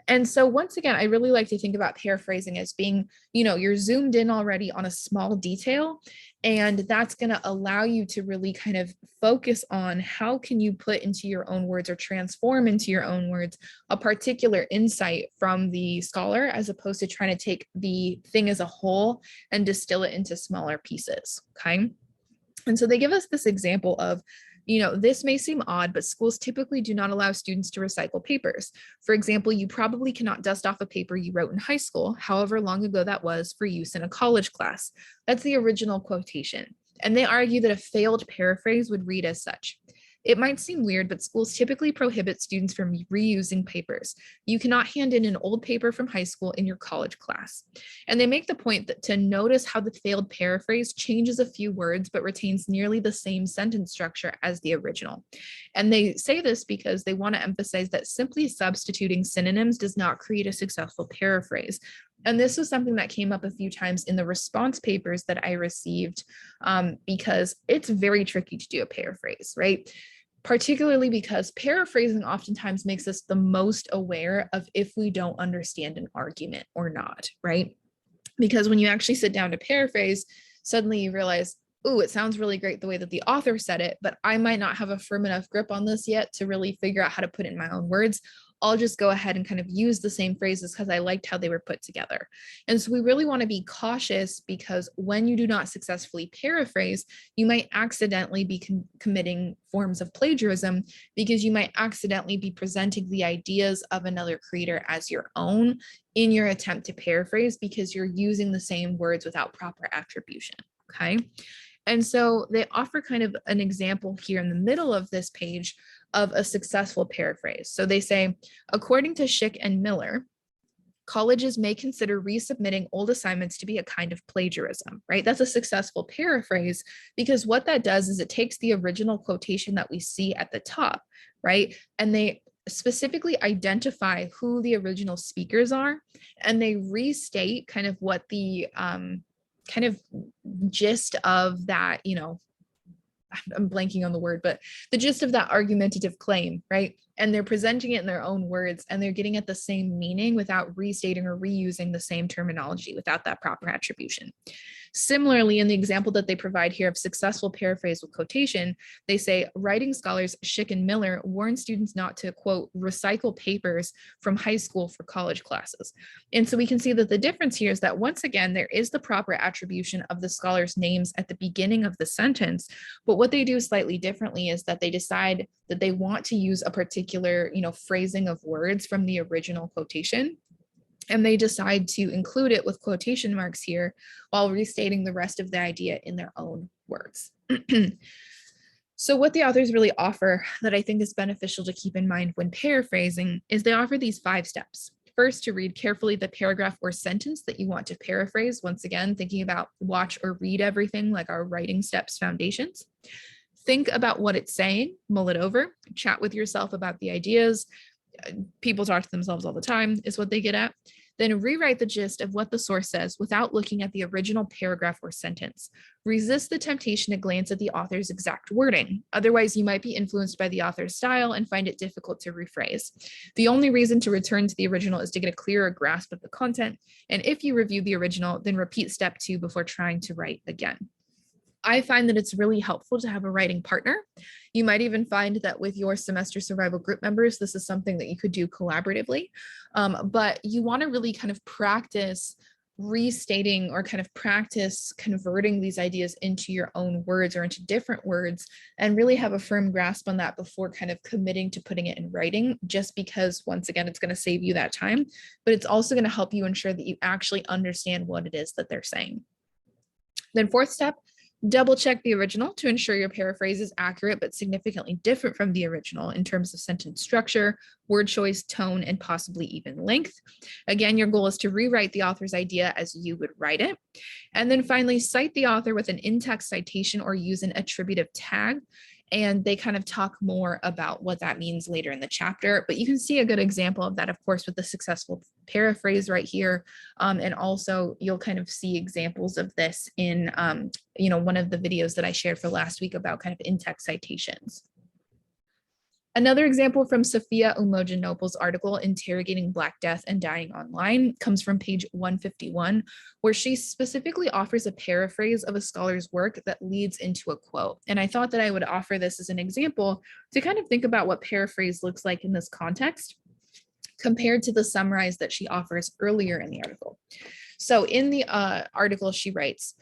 And so once again, I really like to think about paraphrasing as being, you're zoomed in already on a small detail, and that's going to allow you to really kind of focus on how can you put into your own words or transform into your own words a particular insight from the scholar, as opposed to trying to take the thing as a whole and distill it into smaller pieces. Okay. And so they give us this example of, this may seem odd, but schools typically do not allow students to recycle papers. For example, you probably cannot dust off a paper you wrote in high school, however long ago that was, for use in a college class. That's the original quotation. And they argue that a failed paraphrase would read as such. It might seem weird, but schools typically prohibit students from reusing papers. You cannot hand in an old paper from high school in your college class. And they make the point that to notice how the failed paraphrase changes a few words, but retains nearly the same sentence structure as the original. And they say this because they want to emphasize that simply substituting synonyms does not create a successful paraphrase. And this was something that came up a few times in the response papers that I received, because it's very tricky to do a paraphrase, right? Particularly because paraphrasing oftentimes makes us the most aware of if we don't understand an argument or not, right? Because when you actually sit down to paraphrase, suddenly you realize, oh, it sounds really great the way that the author said it, but I might not have a firm enough grip on this yet to really figure out how to put it in my own words. I'll just go ahead and kind of use the same phrases because I liked how they were put together. And so we really want to be cautious, because when you do not successfully paraphrase, you might accidentally be committing forms of plagiarism, because you might accidentally be presenting the ideas of another creator as your own in your attempt to paraphrase, because you're using the same words without proper attribution. Okay. And so they offer kind of an example here in the middle of this page of a successful paraphrase. So they say, according to Schick and Miller, colleges may consider resubmitting old assignments to be a kind of plagiarism, right? That's a successful paraphrase, because what that does is it takes the original quotation that we see at the top, right? And they specifically identify who the original speakers are, and they restate kind of what the kind of gist of that, I'm blanking on the word, but the gist of that argumentative claim, right? And they're presenting it in their own words and they're getting at the same meaning without restating or reusing the same terminology without that proper attribution. Similarly, in the example that they provide here of successful paraphrase with quotation, they say writing scholars Schick and Miller warn students not to, quote, recycle papers from high school for college classes. And so we can see that the difference here is that once again, there is the proper attribution of the scholars' names at the beginning of the sentence, but what they do slightly differently is that they decide that they want to use a particular, phrasing of words from the original quotation. And they decide to include it with quotation marks here while restating the rest of the idea in their own words. So what the authors really offer that I think is beneficial to keep in mind when paraphrasing is they offer these 5 steps. First, to read carefully the paragraph or sentence that you want to paraphrase. Once again, thinking about watch or read everything like our writing steps foundations. Think about what it's saying, mull it over, chat with yourself about the ideas. People talk to themselves all the time is what they get at. Then rewrite the gist of what the source says without looking at the original paragraph or sentence. Resist the temptation to glance at the author's exact wording. Otherwise, you might be influenced by the author's style and find it difficult to rephrase. The only reason to return to the original is to get a clearer grasp of the content. And if you review the original, then repeat step 2 before trying to write again. I find that it's really helpful to have a writing partner. You might even find that with your semester survival group members, this is something that you could do collaboratively. But you want to really kind of practice restating or kind of practice converting these ideas into your own words or into different words and really have a firm grasp on that before kind of committing to putting it in writing, just because once again, it's going to save you that time, but it's also going to help you ensure that you actually understand what it is that they're saying. Then 4th step, double check the original to ensure your paraphrase is accurate but significantly different from the original in terms of sentence structure, word choice, tone, and possibly even length. Again, your goal is to rewrite the author's idea as you would write it. And then finally, cite the author with an in-text citation or use an attributive tag. And they kind of talk more about what that means later in the chapter. But you can see a good example of that, of course, with the successful paraphrase right here. And also you'll kind of see examples of this in, one of the videos that I shared for last week about kind of in-text citations. Another example from Sophia Umojanopoulos' article, Interrogating Black Death and Dying Online, comes from page 151, where she specifically offers a paraphrase of a scholar's work that leads into a quote. And I thought that I would offer this as an example to kind of think about what paraphrase looks like in this context compared to the summarize that she offers earlier in the article. So in the article, she writes,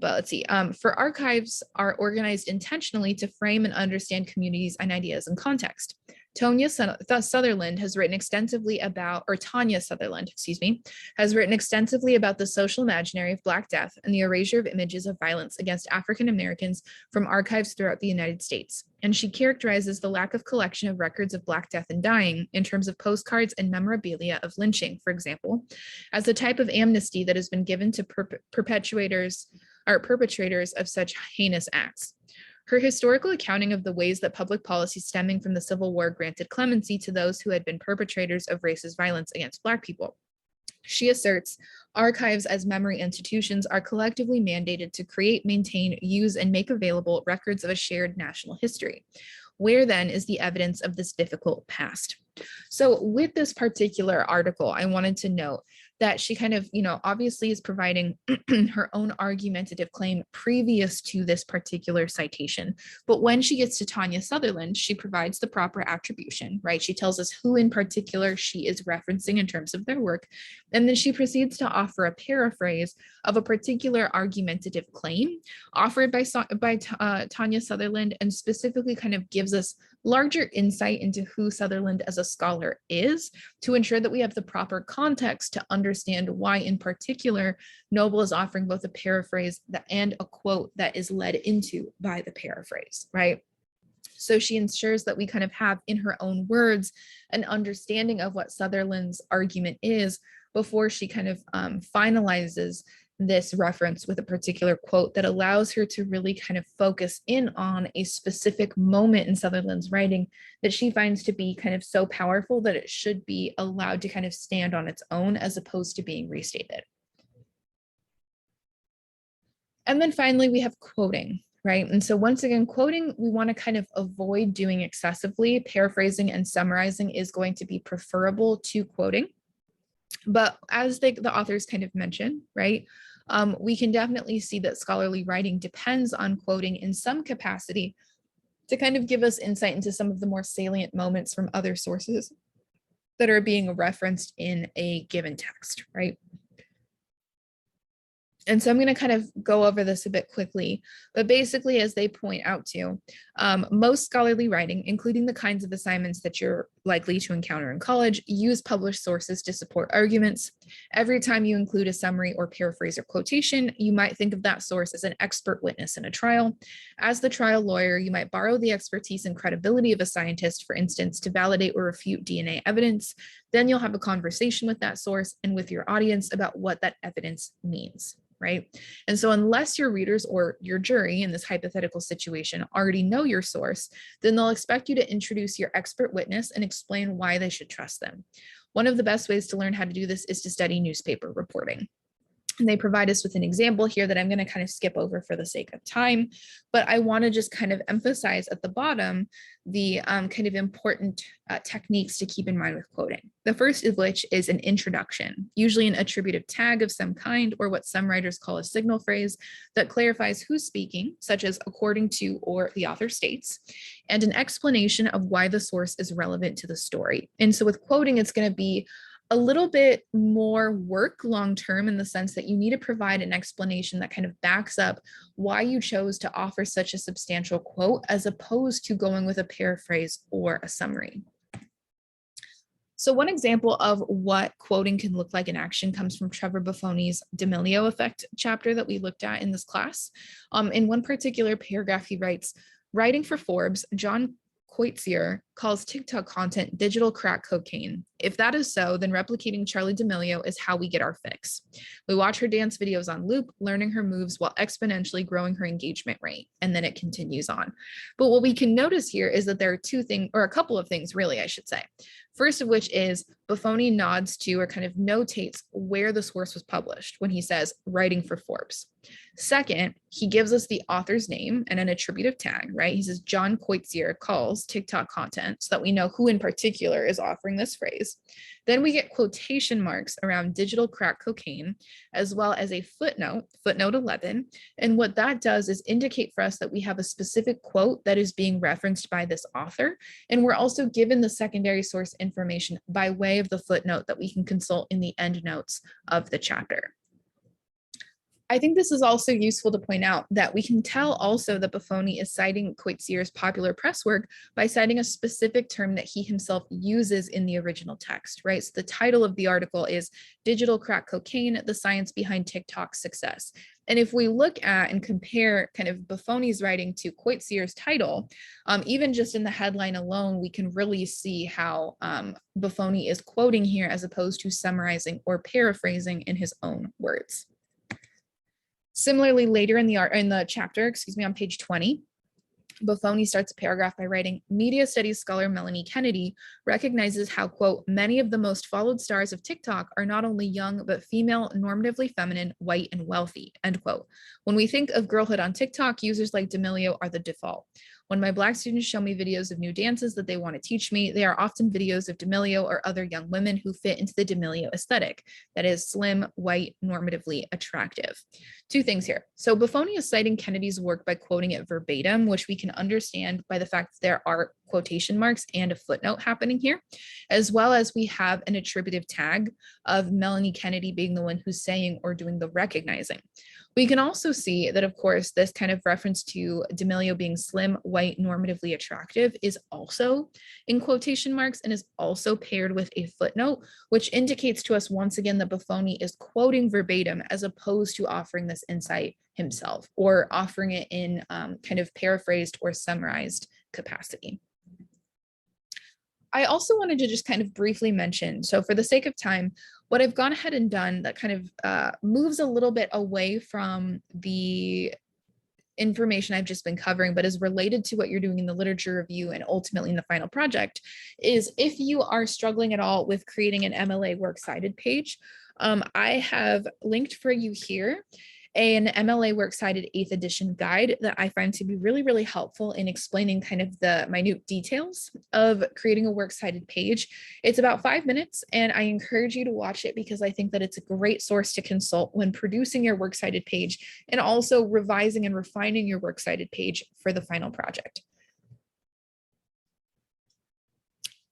let's see, for archives are organized intentionally to frame and understand communities and ideas in context. Tanya Sutherland has written extensively about, or Tanya Sutherland, excuse me, has written extensively about the social imaginary of Black death and the erasure of images of violence against African Americans from archives throughout the United States. And she characterizes the lack of collection of records of Black death and dying in terms of postcards and memorabilia of lynching, for example, as a type of amnesty that has been given to perpetrators of such heinous acts. Her historical accounting of the ways that public policy stemming from the Civil War granted clemency to those who had been perpetrators of racist violence against Black people. She asserts, archives as memory institutions are collectively mandated to create, maintain, use, and make available records of a shared national history. Where then is the evidence of this difficult past? So with this particular article, I wanted to note that she kind of, obviously is providing her own argumentative claim previous to this particular citation. But when she gets to Tanya Sutherland, she provides the proper attribution, right? She tells us who in particular she is referencing in terms of their work. And then she proceeds to offer a paraphrase of a particular argumentative claim offered by Tanya Sutherland, and specifically kind of gives us larger insight into who Sutherland as a scholar is to ensure that we have the proper context to understand why in particular Noble is offering both a paraphrase and a quote that is led into by the paraphrase, right? So she ensures that we kind of have in her own words an understanding of what Sutherland's argument is before she kind of finalizes this reference with a particular quote that allows her to really kind of focus in on a specific moment in Sutherland's writing that she finds to be kind of so powerful that it should be allowed to kind of stand on its own as opposed to being restated. And then finally, we have quoting, right? And so once again, quoting, we want to kind of avoid doing excessively. Paraphrasing and summarizing is going to be preferable to quoting. But as the authors kind of mention, right, we can definitely see that scholarly writing depends on quoting in some capacity to kind of give us insight into some of the more salient moments from other sources that are being referenced in a given text, right? And so I'm going to kind of go over this a bit quickly, but basically, as they point out to, most scholarly writing, including the kinds of assignments that you're likely to encounter in college, use published sources to support arguments. Every time you include a summary or paraphrase or quotation, you might think of that source as an expert witness in a trial. As the trial lawyer, you might borrow the expertise and credibility of a scientist, for instance, to validate or refute DNA evidence. Then you'll have a conversation with that source and with your audience about what that evidence means. Right. And so unless your readers or your jury in this hypothetical situation already know your source, then they'll expect you to introduce your expert witness and explain why they should trust them. One of the best ways to learn how to do this is to study newspaper reporting. And they provide us with an example here that I'm going to kind of skip over for the sake of time, but I want to just kind of emphasize at the bottom the kind of important techniques to keep in mind with quoting. The first of which is an introduction, usually an attributive tag of some kind, or what some writers call a signal phrase that clarifies who's speaking, such as according to or the author states, and an explanation of why the source is relevant to the story. And so with quoting, it's going to be a little bit more work long-term in the sense that you need to provide an explanation that kind of backs up why you chose to offer such a substantial quote as opposed to going with a paraphrase or a summary. So one example of what quoting can look like in action comes from Trevor Buffoni's D'Amelio effect chapter that we looked at in this class. In one particular paragraph, he writes, writing for Forbes, John Coitzier calls TikTok content digital crack cocaine. If that is so, then replicating Charli D'Amelio is how we get our fix. We watch her dance videos on loop, learning her moves while exponentially growing her engagement rate. And then it continues on. But what we can notice here is that there are two things, or a couple of things really, I should say. First of which is Buffoni nods to or kind of notates where the source was published when he says writing for Forbes. Second, he gives us the author's name and an attributive tag, right? He says John Coitzier calls TikTok content so that we know who in particular is offering this phrase. Then we get quotation marks around digital crack cocaine, as well as a footnote, footnote 11. And what that does is indicate for us that we have a specific quote that is being referenced by this author. And we're also given the secondary source information by way of the footnote that we can consult in the end notes of the chapter. I think this is also useful to point out that we can tell also that Buffoni is citing Coitzier's popular press work by citing a specific term that he himself uses in the original text, right? So the title of the article is Digital Crack Cocaine, the Science Behind TikTok's Success. And if we look at and compare kind of Buffoni's writing to Coitzier's title, even just in the headline alone, we can really see how Buffoni is quoting here as opposed to summarizing or paraphrasing in his own words. Similarly, later in the chapter, on page 20, Buffoni starts a paragraph by writing, media studies scholar Melanie Kennedy recognizes how, quote, many of the most followed stars of TikTok are not only young, but female, normatively feminine, white, and wealthy, end quote. When we think of girlhood on TikTok, users like D'Amelio are the default. When my Black students show me videos of new dances that they want to teach me, they are often videos of D'Amelio or other young women who fit into the D'Amelio aesthetic, that is slim, white, normatively attractive. Two things here. So Buffoni is citing Kennedy's work by quoting it verbatim, which we can understand by the fact that there are quotation marks and a footnote happening here, as well as we have an attributive tag of Melanie Kennedy being the one who's saying or doing the recognizing. We can also see that, of course, this kind of reference to D'Amelio being slim, white, normatively attractive is also in quotation marks and is also paired with a footnote, which indicates to us once again that Buffoni is quoting verbatim as opposed to offering this insight himself or offering it in kind of paraphrased or summarized capacity. I also wanted to just kind of briefly mention, so for the sake of time, what I've gone ahead and done that kind of moves a little bit away from the information I've just been covering, but is related to what you're doing in the literature review and ultimately in the final project, is if you are struggling at all with creating an MLA works cited page, I have linked for you here an MLA Works Cited 8th edition guide that I find to be really, really helpful in explaining kind of the minute details of creating a works cited page. It's about 5 minutes, and I encourage you to watch it because I think that it's a great source to consult when producing your works cited page and also revising and refining your works cited page for the final project.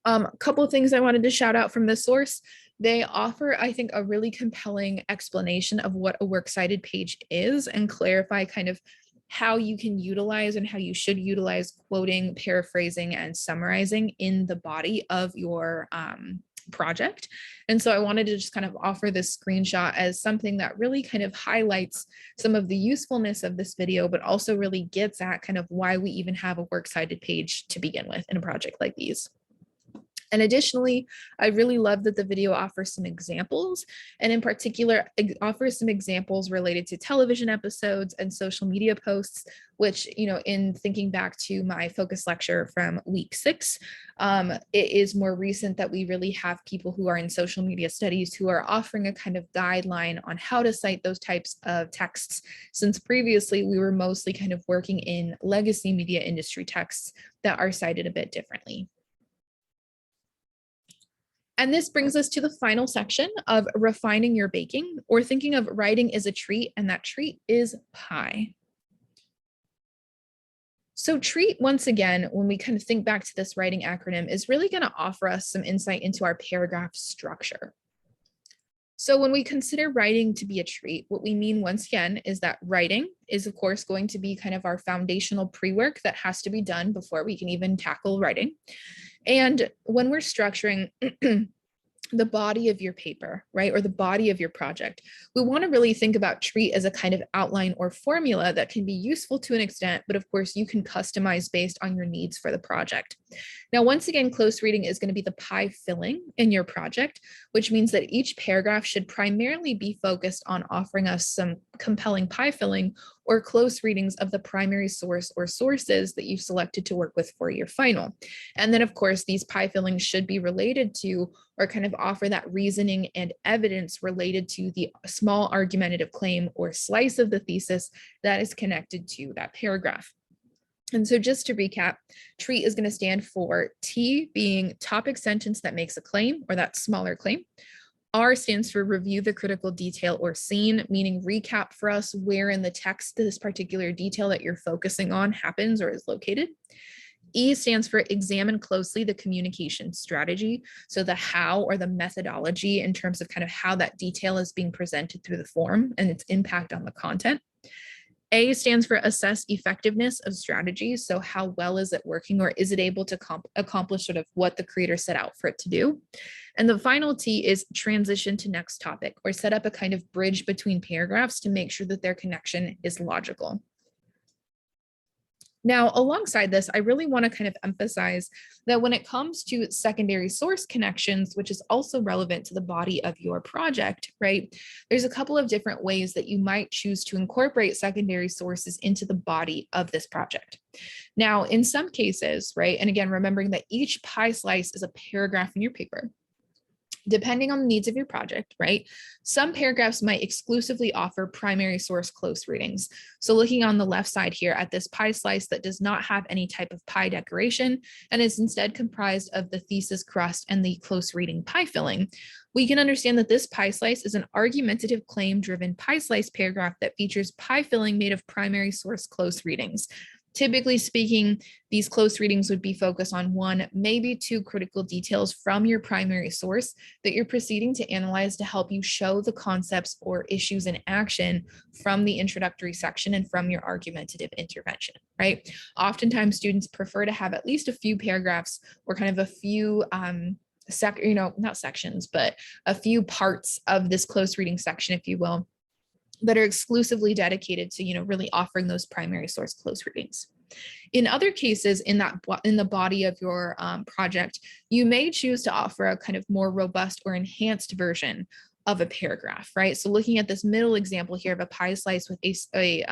A couple of things I wanted to shout out from this source. They offer, I think, a really compelling explanation of what a works cited page is and clarify kind of how you can utilize and how you should utilize quoting, paraphrasing, and summarizing in the body of your project. And so I wanted to just kind of offer this screenshot as something that really kind of highlights some of the usefulness of this video, but also really gets at kind of why we even have a works cited page to begin with in a project like these. And additionally, I really love that the video offers some examples, and in particular, it offers some examples related to television episodes and social media posts, which, in thinking back to my focus lecture from week 6, it is more recent that we really have people who are in social media studies who are offering a kind of guideline on how to cite those types of texts, since previously we were mostly kind of working in legacy media industry texts that are cited a bit differently. And this brings us to the final section of refining your baking, or thinking of writing as a treat, and that treat is pie. So treat, once again, when we kind of think back to this writing acronym, is really going to offer us some insight into our paragraph structure. So when we consider writing to be a treat, what we mean once again is that writing is, of course, going to be kind of our foundational pre-work that has to be done before we can even tackle writing. And when we're structuring the body of your paper, right, or the body of your project, we want to really think about treat as a kind of outline or formula that can be useful to an extent, but of course you can customize based on your needs for the project. Now, once again, close reading is going to be the pie filling in your project, which means that each paragraph should primarily be focused on offering us some compelling pie filling or close readings of the primary source or sources that you've selected to work with for your final. And then, of course, these pie fillings should be related to, or kind of offer that reasoning and evidence related to, the small argumentative claim or slice of the thesis that is connected to that paragraph. And so just to recap, treat is going to stand for T being topic sentence that makes a claim, or that smaller claim. R stands for review the critical detail or scene, meaning recap for us where in the text this particular detail that you're focusing on happens or is located. E stands for examine closely the communication strategy, so the how or the methodology in terms of kind of how that detail is being presented through the form and its impact on the content. A stands for assess effectiveness of strategy, so how well is it working, or is it able to accomplish sort of what the creator set out for it to do. And the final T is transition to next topic, or set up a kind of bridge between paragraphs to make sure that their connection is logical. Now, alongside this, I really want to kind of emphasize that when it comes to secondary source connections, which is also relevant to the body of your project, right, there's a couple of different ways that you might choose to incorporate secondary sources into the body of this project. Now, in some cases, right, and again, remembering that each pie slice is a paragraph in your paper, depending on the needs of your project, right? Some paragraphs might exclusively offer primary source close readings. So looking on the left side here at this pie slice that does not have any type of pie decoration and is instead comprised of the thesis crust and the close reading pie filling, we can understand that this pie slice is an argumentative claim-driven pie slice paragraph that features pie filling made of primary source close readings. Typically speaking, these close readings would be focused on one, maybe two critical details from your primary source that you're proceeding to analyze to help you show the concepts or issues in action from the introductory section and from your argumentative intervention, right? Oftentimes students prefer to have at least a few paragraphs or kind of a few not sections, but a few parts of this close reading section, if you will, that are exclusively dedicated to, really offering those primary source close readings. In other cases, in the body of your project, you may choose to offer a kind of more robust or enhanced version of a paragraph, right? So looking at this middle example here of a pie slice with a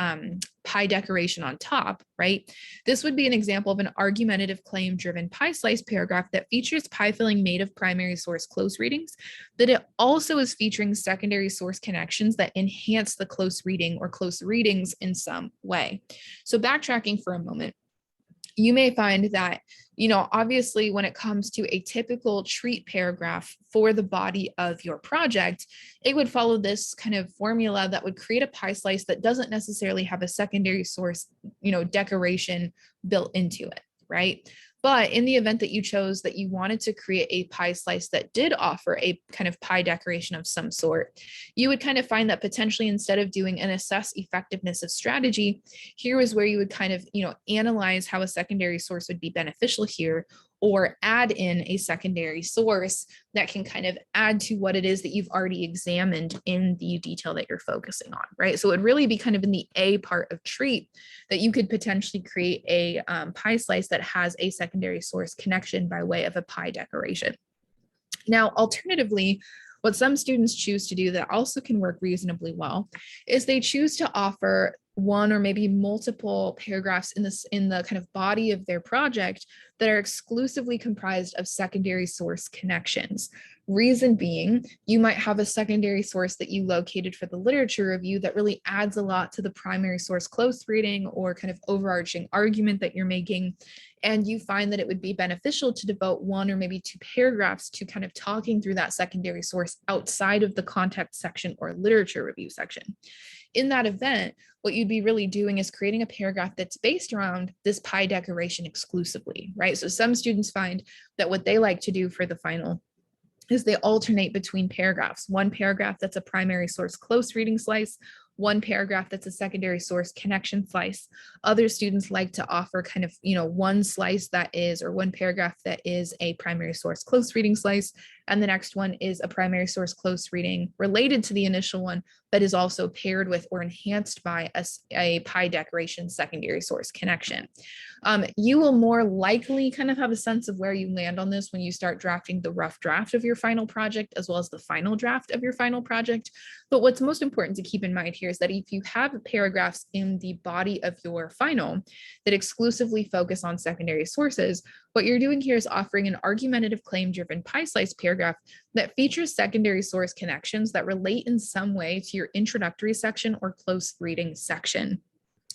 pie decoration on top, right? This would be an example of an argumentative claim-driven pie slice paragraph that features pie filling made of primary source close readings, that it also is featuring secondary source connections that enhance the close reading or close readings in some way. So backtracking for a moment, you may find that, obviously when it comes to a typical treat paragraph for the body of your project, it would follow this kind of formula that would create a pie slice that doesn't necessarily have a secondary source, decoration built into it, right? But in the event that you chose that you wanted to create a pie slice that did offer a kind of pie decoration of some sort, you would kind of find that potentially instead of doing an assess effectiveness of strategy, here is where you would kind of, analyze how a secondary source would be beneficial here, or add in a secondary source that can kind of add to what it is that you've already examined in the detail that you're focusing on, right? So it would really be kind of in the A part of treat that you could potentially create a pie slice that has a secondary source connection by way of a pie decoration. Now, alternatively, what some students choose to do that also can work reasonably well is they choose to offer one or maybe multiple paragraphs in the kind of body of their project that are exclusively comprised of secondary source connections. Reason being, you might have a secondary source that you located for the literature review that really adds a lot to the primary source close reading or kind of overarching argument that you're making. And you find that it would be beneficial to devote one or maybe two paragraphs to kind of talking through that secondary source outside of the context section or literature review section. In that event, what you'd be really doing is creating a paragraph that's based around this pie decoration exclusively, right? So some students find that what they like to do for the final is they alternate between paragraphs. One paragraph that's a primary source close reading slice, one paragraph that's a secondary source connection slice. Other students like to offer kind of, one slice that is, or one paragraph that is a primary source close reading slice, and the next one is a primary source close reading related to the initial one, but is also paired with or enhanced by a pie decoration secondary source connection. You will more likely kind of have a sense of where you land on this when you start drafting the rough draft of your final project, as well as the final draft of your final project. But what's most important to keep in mind here is that if you have paragraphs in the body of your final that exclusively focus on secondary sources, what you're doing here is offering an argumentative claim-driven pie slice paragraph that features secondary source connections that relate in some way to your introductory section or close reading section.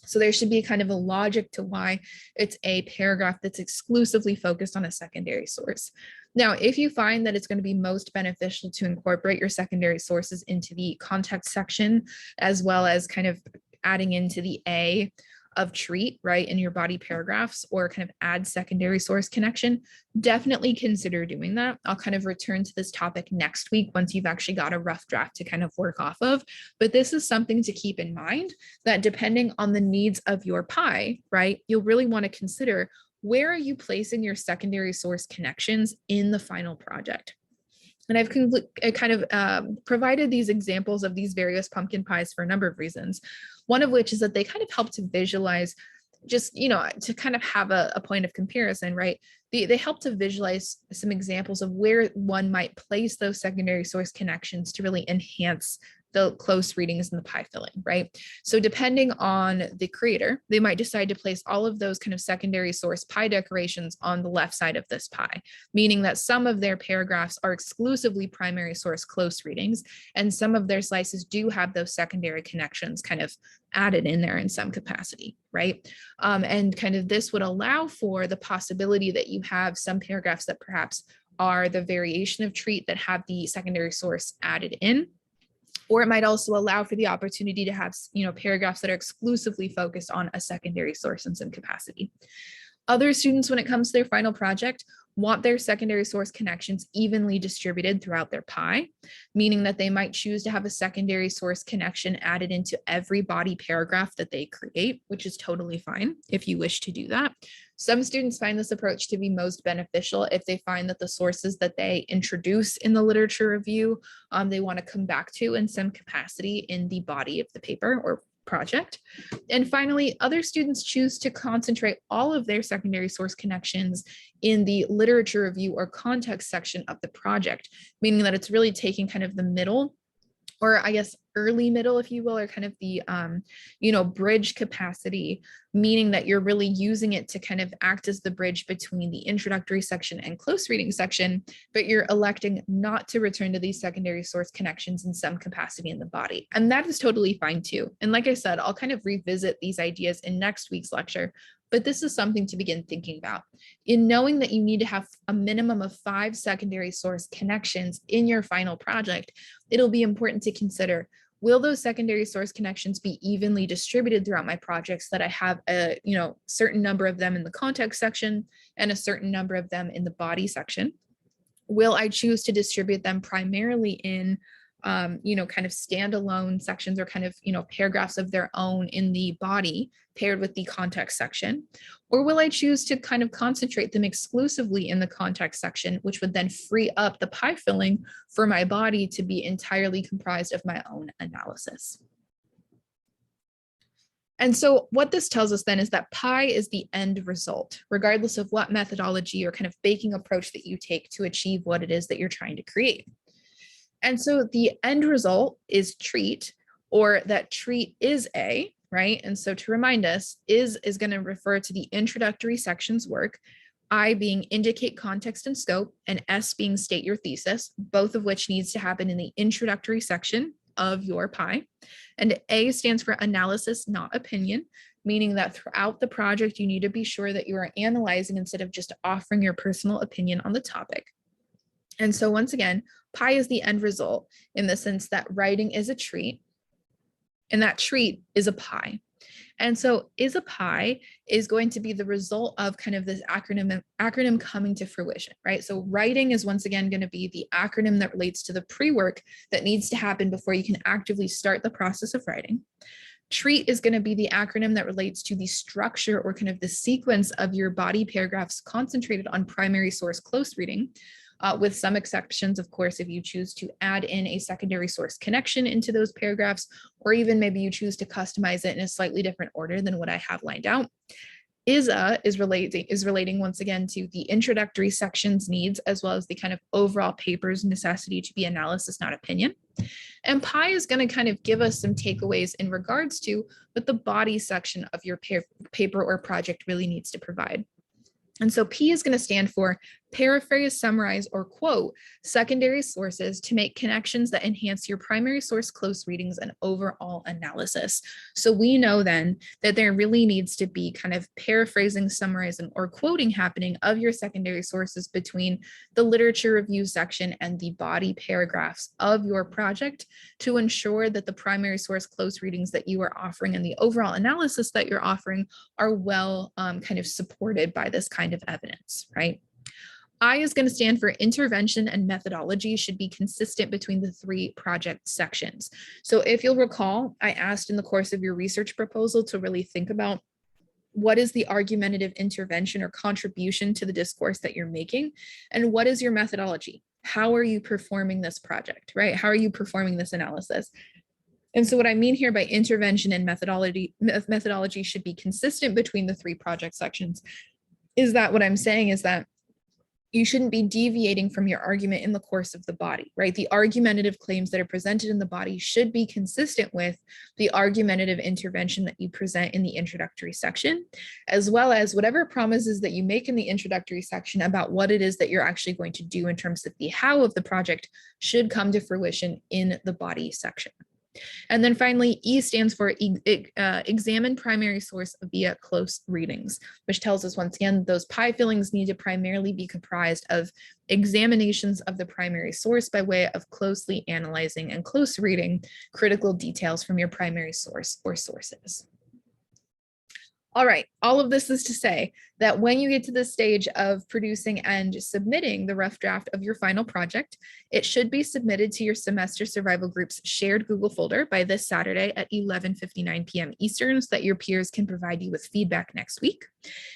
So there should be kind of a logic to why it's a paragraph that's exclusively focused on a secondary source. Now, if you find that it's going to be most beneficial to incorporate your secondary sources into the context section, as well as kind of adding into the A of treat, right, in your body paragraphs, or kind of add secondary source connection, definitely consider doing that. I'll kind of return to this topic next week once you've actually got a rough draft to kind of work off of. But this is something to keep in mind, that depending on the needs of your pie, right, you'll really want to consider where are you placing your secondary source connections in the final project. And I've kind of provided these examples of these various pumpkin pies for a number of reasons. One of which is that they kind of help to visualize, just, to kind of have a point of comparison, right? They help to visualize some examples of where one might place those secondary source connections to really enhance the close readings and the pie filling, right? So depending on the creator, they might decide to place all of those kind of secondary source pie decorations on the left side of this pie, meaning that some of their paragraphs are exclusively primary source close readings, and some of their slices do have those secondary connections kind of added in there in some capacity, right? And kind of this would allow for the possibility that you have some paragraphs that perhaps are the variation of treat that have the secondary source added in. Or it might also allow for the opportunity to have, paragraphs that are exclusively focused on a secondary source in some capacity. Other students, when it comes to their final project, want their secondary source connections evenly distributed throughout their pie, meaning that they might choose to have a secondary source connection added into every body paragraph that they create, which is totally fine if you wish to do that. Some students find this approach to be most beneficial if they find that the sources that they introduce in the literature review, they want to come back to in some capacity in the body of the paper or project. And finally, other students choose to concentrate all of their secondary source connections in the literature review or context section of the project, meaning that it's really taking kind of the middle or I guess early middle, if you will, or kind of the, bridge capacity, meaning that you're really using it to kind of act as the bridge between the introductory section and close reading section, but you're electing not to return to these secondary source connections in some capacity in the body. And that is totally fine too. And like I said, I'll kind of revisit these ideas in next week's lecture, but this is something to begin thinking about. In knowing that you need to have a minimum of 5 secondary source connections in your final project, it'll be important to consider, will those secondary source connections be evenly distributed throughout my projects, that I have a certain number of them in the context section and a certain number of them in the body section? Will I choose to distribute them primarily in kind of standalone sections, or kind of, paragraphs of their own in the body paired with the context section? Or will I choose to kind of concentrate them exclusively in the context section, which would then free up the pie filling for my body to be entirely comprised of my own analysis? And so what this tells us then is that pie is the end result, regardless of what methodology or kind of baking approach that you take to achieve what it is that you're trying to create. And so the end result is treat, or that treat is A, right? And so to remind us, is going to refer to the introductory section's work, I being indicate context and scope, and S being state your thesis, both of which needs to happen in the introductory section of your pie. And A stands for analysis, not opinion, meaning that throughout the project, you need to be sure that you are analyzing instead of just offering your personal opinion on the topic. And so once again, pie is the end result in the sense that writing is a treat, and that treat is a pie. And so is a pie is going to be the result of kind of this acronym coming to fruition, right? So writing is once again going to be the acronym that relates to the pre-work that needs to happen before you can actively start the process of writing. Treat is going to be the acronym that relates to the structure, or kind of the sequence of your body paragraphs concentrated on primary source close reading. With some exceptions, of course, if you choose to add in a secondary source connection into those paragraphs, or even maybe you choose to customize it in a slightly different order than what I have lined out. Is relating once again to the introductory section's needs, as well as the kind of overall paper's necessity to be analysis, not opinion. And pie is going to kind of give us some takeaways in regards to what the body section of your paper or project really needs to provide. And so P is going to stand for paraphrase, summarize, or quote secondary sources to make connections that enhance your primary source close readings and overall analysis. So we know then that there really needs to be kind of paraphrasing, summarizing, or quoting happening of your secondary sources between the literature review section and the body paragraphs of your project, to ensure that the primary source close readings that you are offering and the overall analysis that you're offering are well kind of supported by this kind of evidence, right? I is going to stand for intervention and methodology should be consistent between the 3 project sections. So if you'll recall, I asked in the course of your research proposal to really think about what is the argumentative intervention or contribution to the discourse that you're making, and what is your methodology? How are you performing this project, right? How are you performing this analysis? And so what I mean here by intervention and methodology should be consistent between the 3 project sections is that what I'm saying is that you shouldn't be deviating from your argument in the course of the body, right? The argumentative claims that are presented in the body should be consistent with the argumentative intervention that you present in the introductory section, as well as whatever promises that you make in the introductory section about what it is that you're actually going to do in terms of the how of the project should come to fruition in the body section. And then finally, E stands for examine primary source via close readings, which tells us once again, those pie fillings need to primarily be comprised of examinations of the primary source by way of closely analyzing and close reading critical details from your primary source or sources. All right, all of this is to say that when you get to the stage of producing and submitting the rough draft of your final project, it should be submitted to your semester survival group's shared Google folder by this Saturday at 11:59 p.m. Eastern, so that your peers can provide you with feedback next week.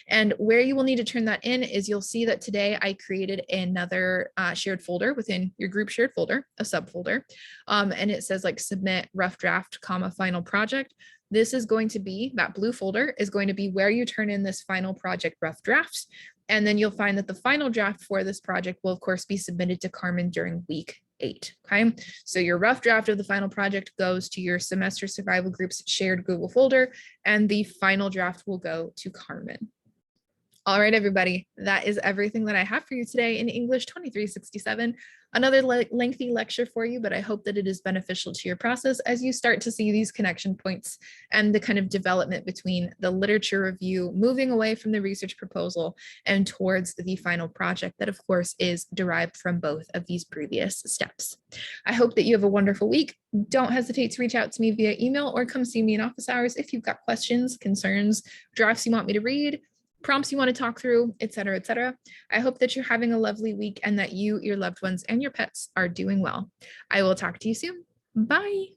And where you will need to turn that in is you'll see that today I created another shared folder within your group shared folder, a subfolder, and it says like submit rough draft, final project. This is going to be, that blue folder is going to be where you turn in this final project rough drafts. And then you'll find that the final draft for this project will of course be submitted to Carmen during week 8. Okay, so your rough draft of the final project goes to your semester survival group's shared Google folder, and the final draft will go to Carmen. All right, everybody, that is everything that I have for you today in English 2367. Another lengthy lecture for you, but I hope that it is beneficial to your process as you start to see these connection points and the kind of development between the literature review, moving away from the research proposal and towards the final project that, of course, is derived from both of these previous steps. I hope that you have a wonderful week. Don't hesitate to reach out to me via email or come see me in office hours if you've got questions, concerns, drafts you want me to read, prompts you want to talk through, et cetera, et cetera. I hope that you're having a lovely week and that you, your loved ones, and your pets are doing well. I will talk to you soon. Bye.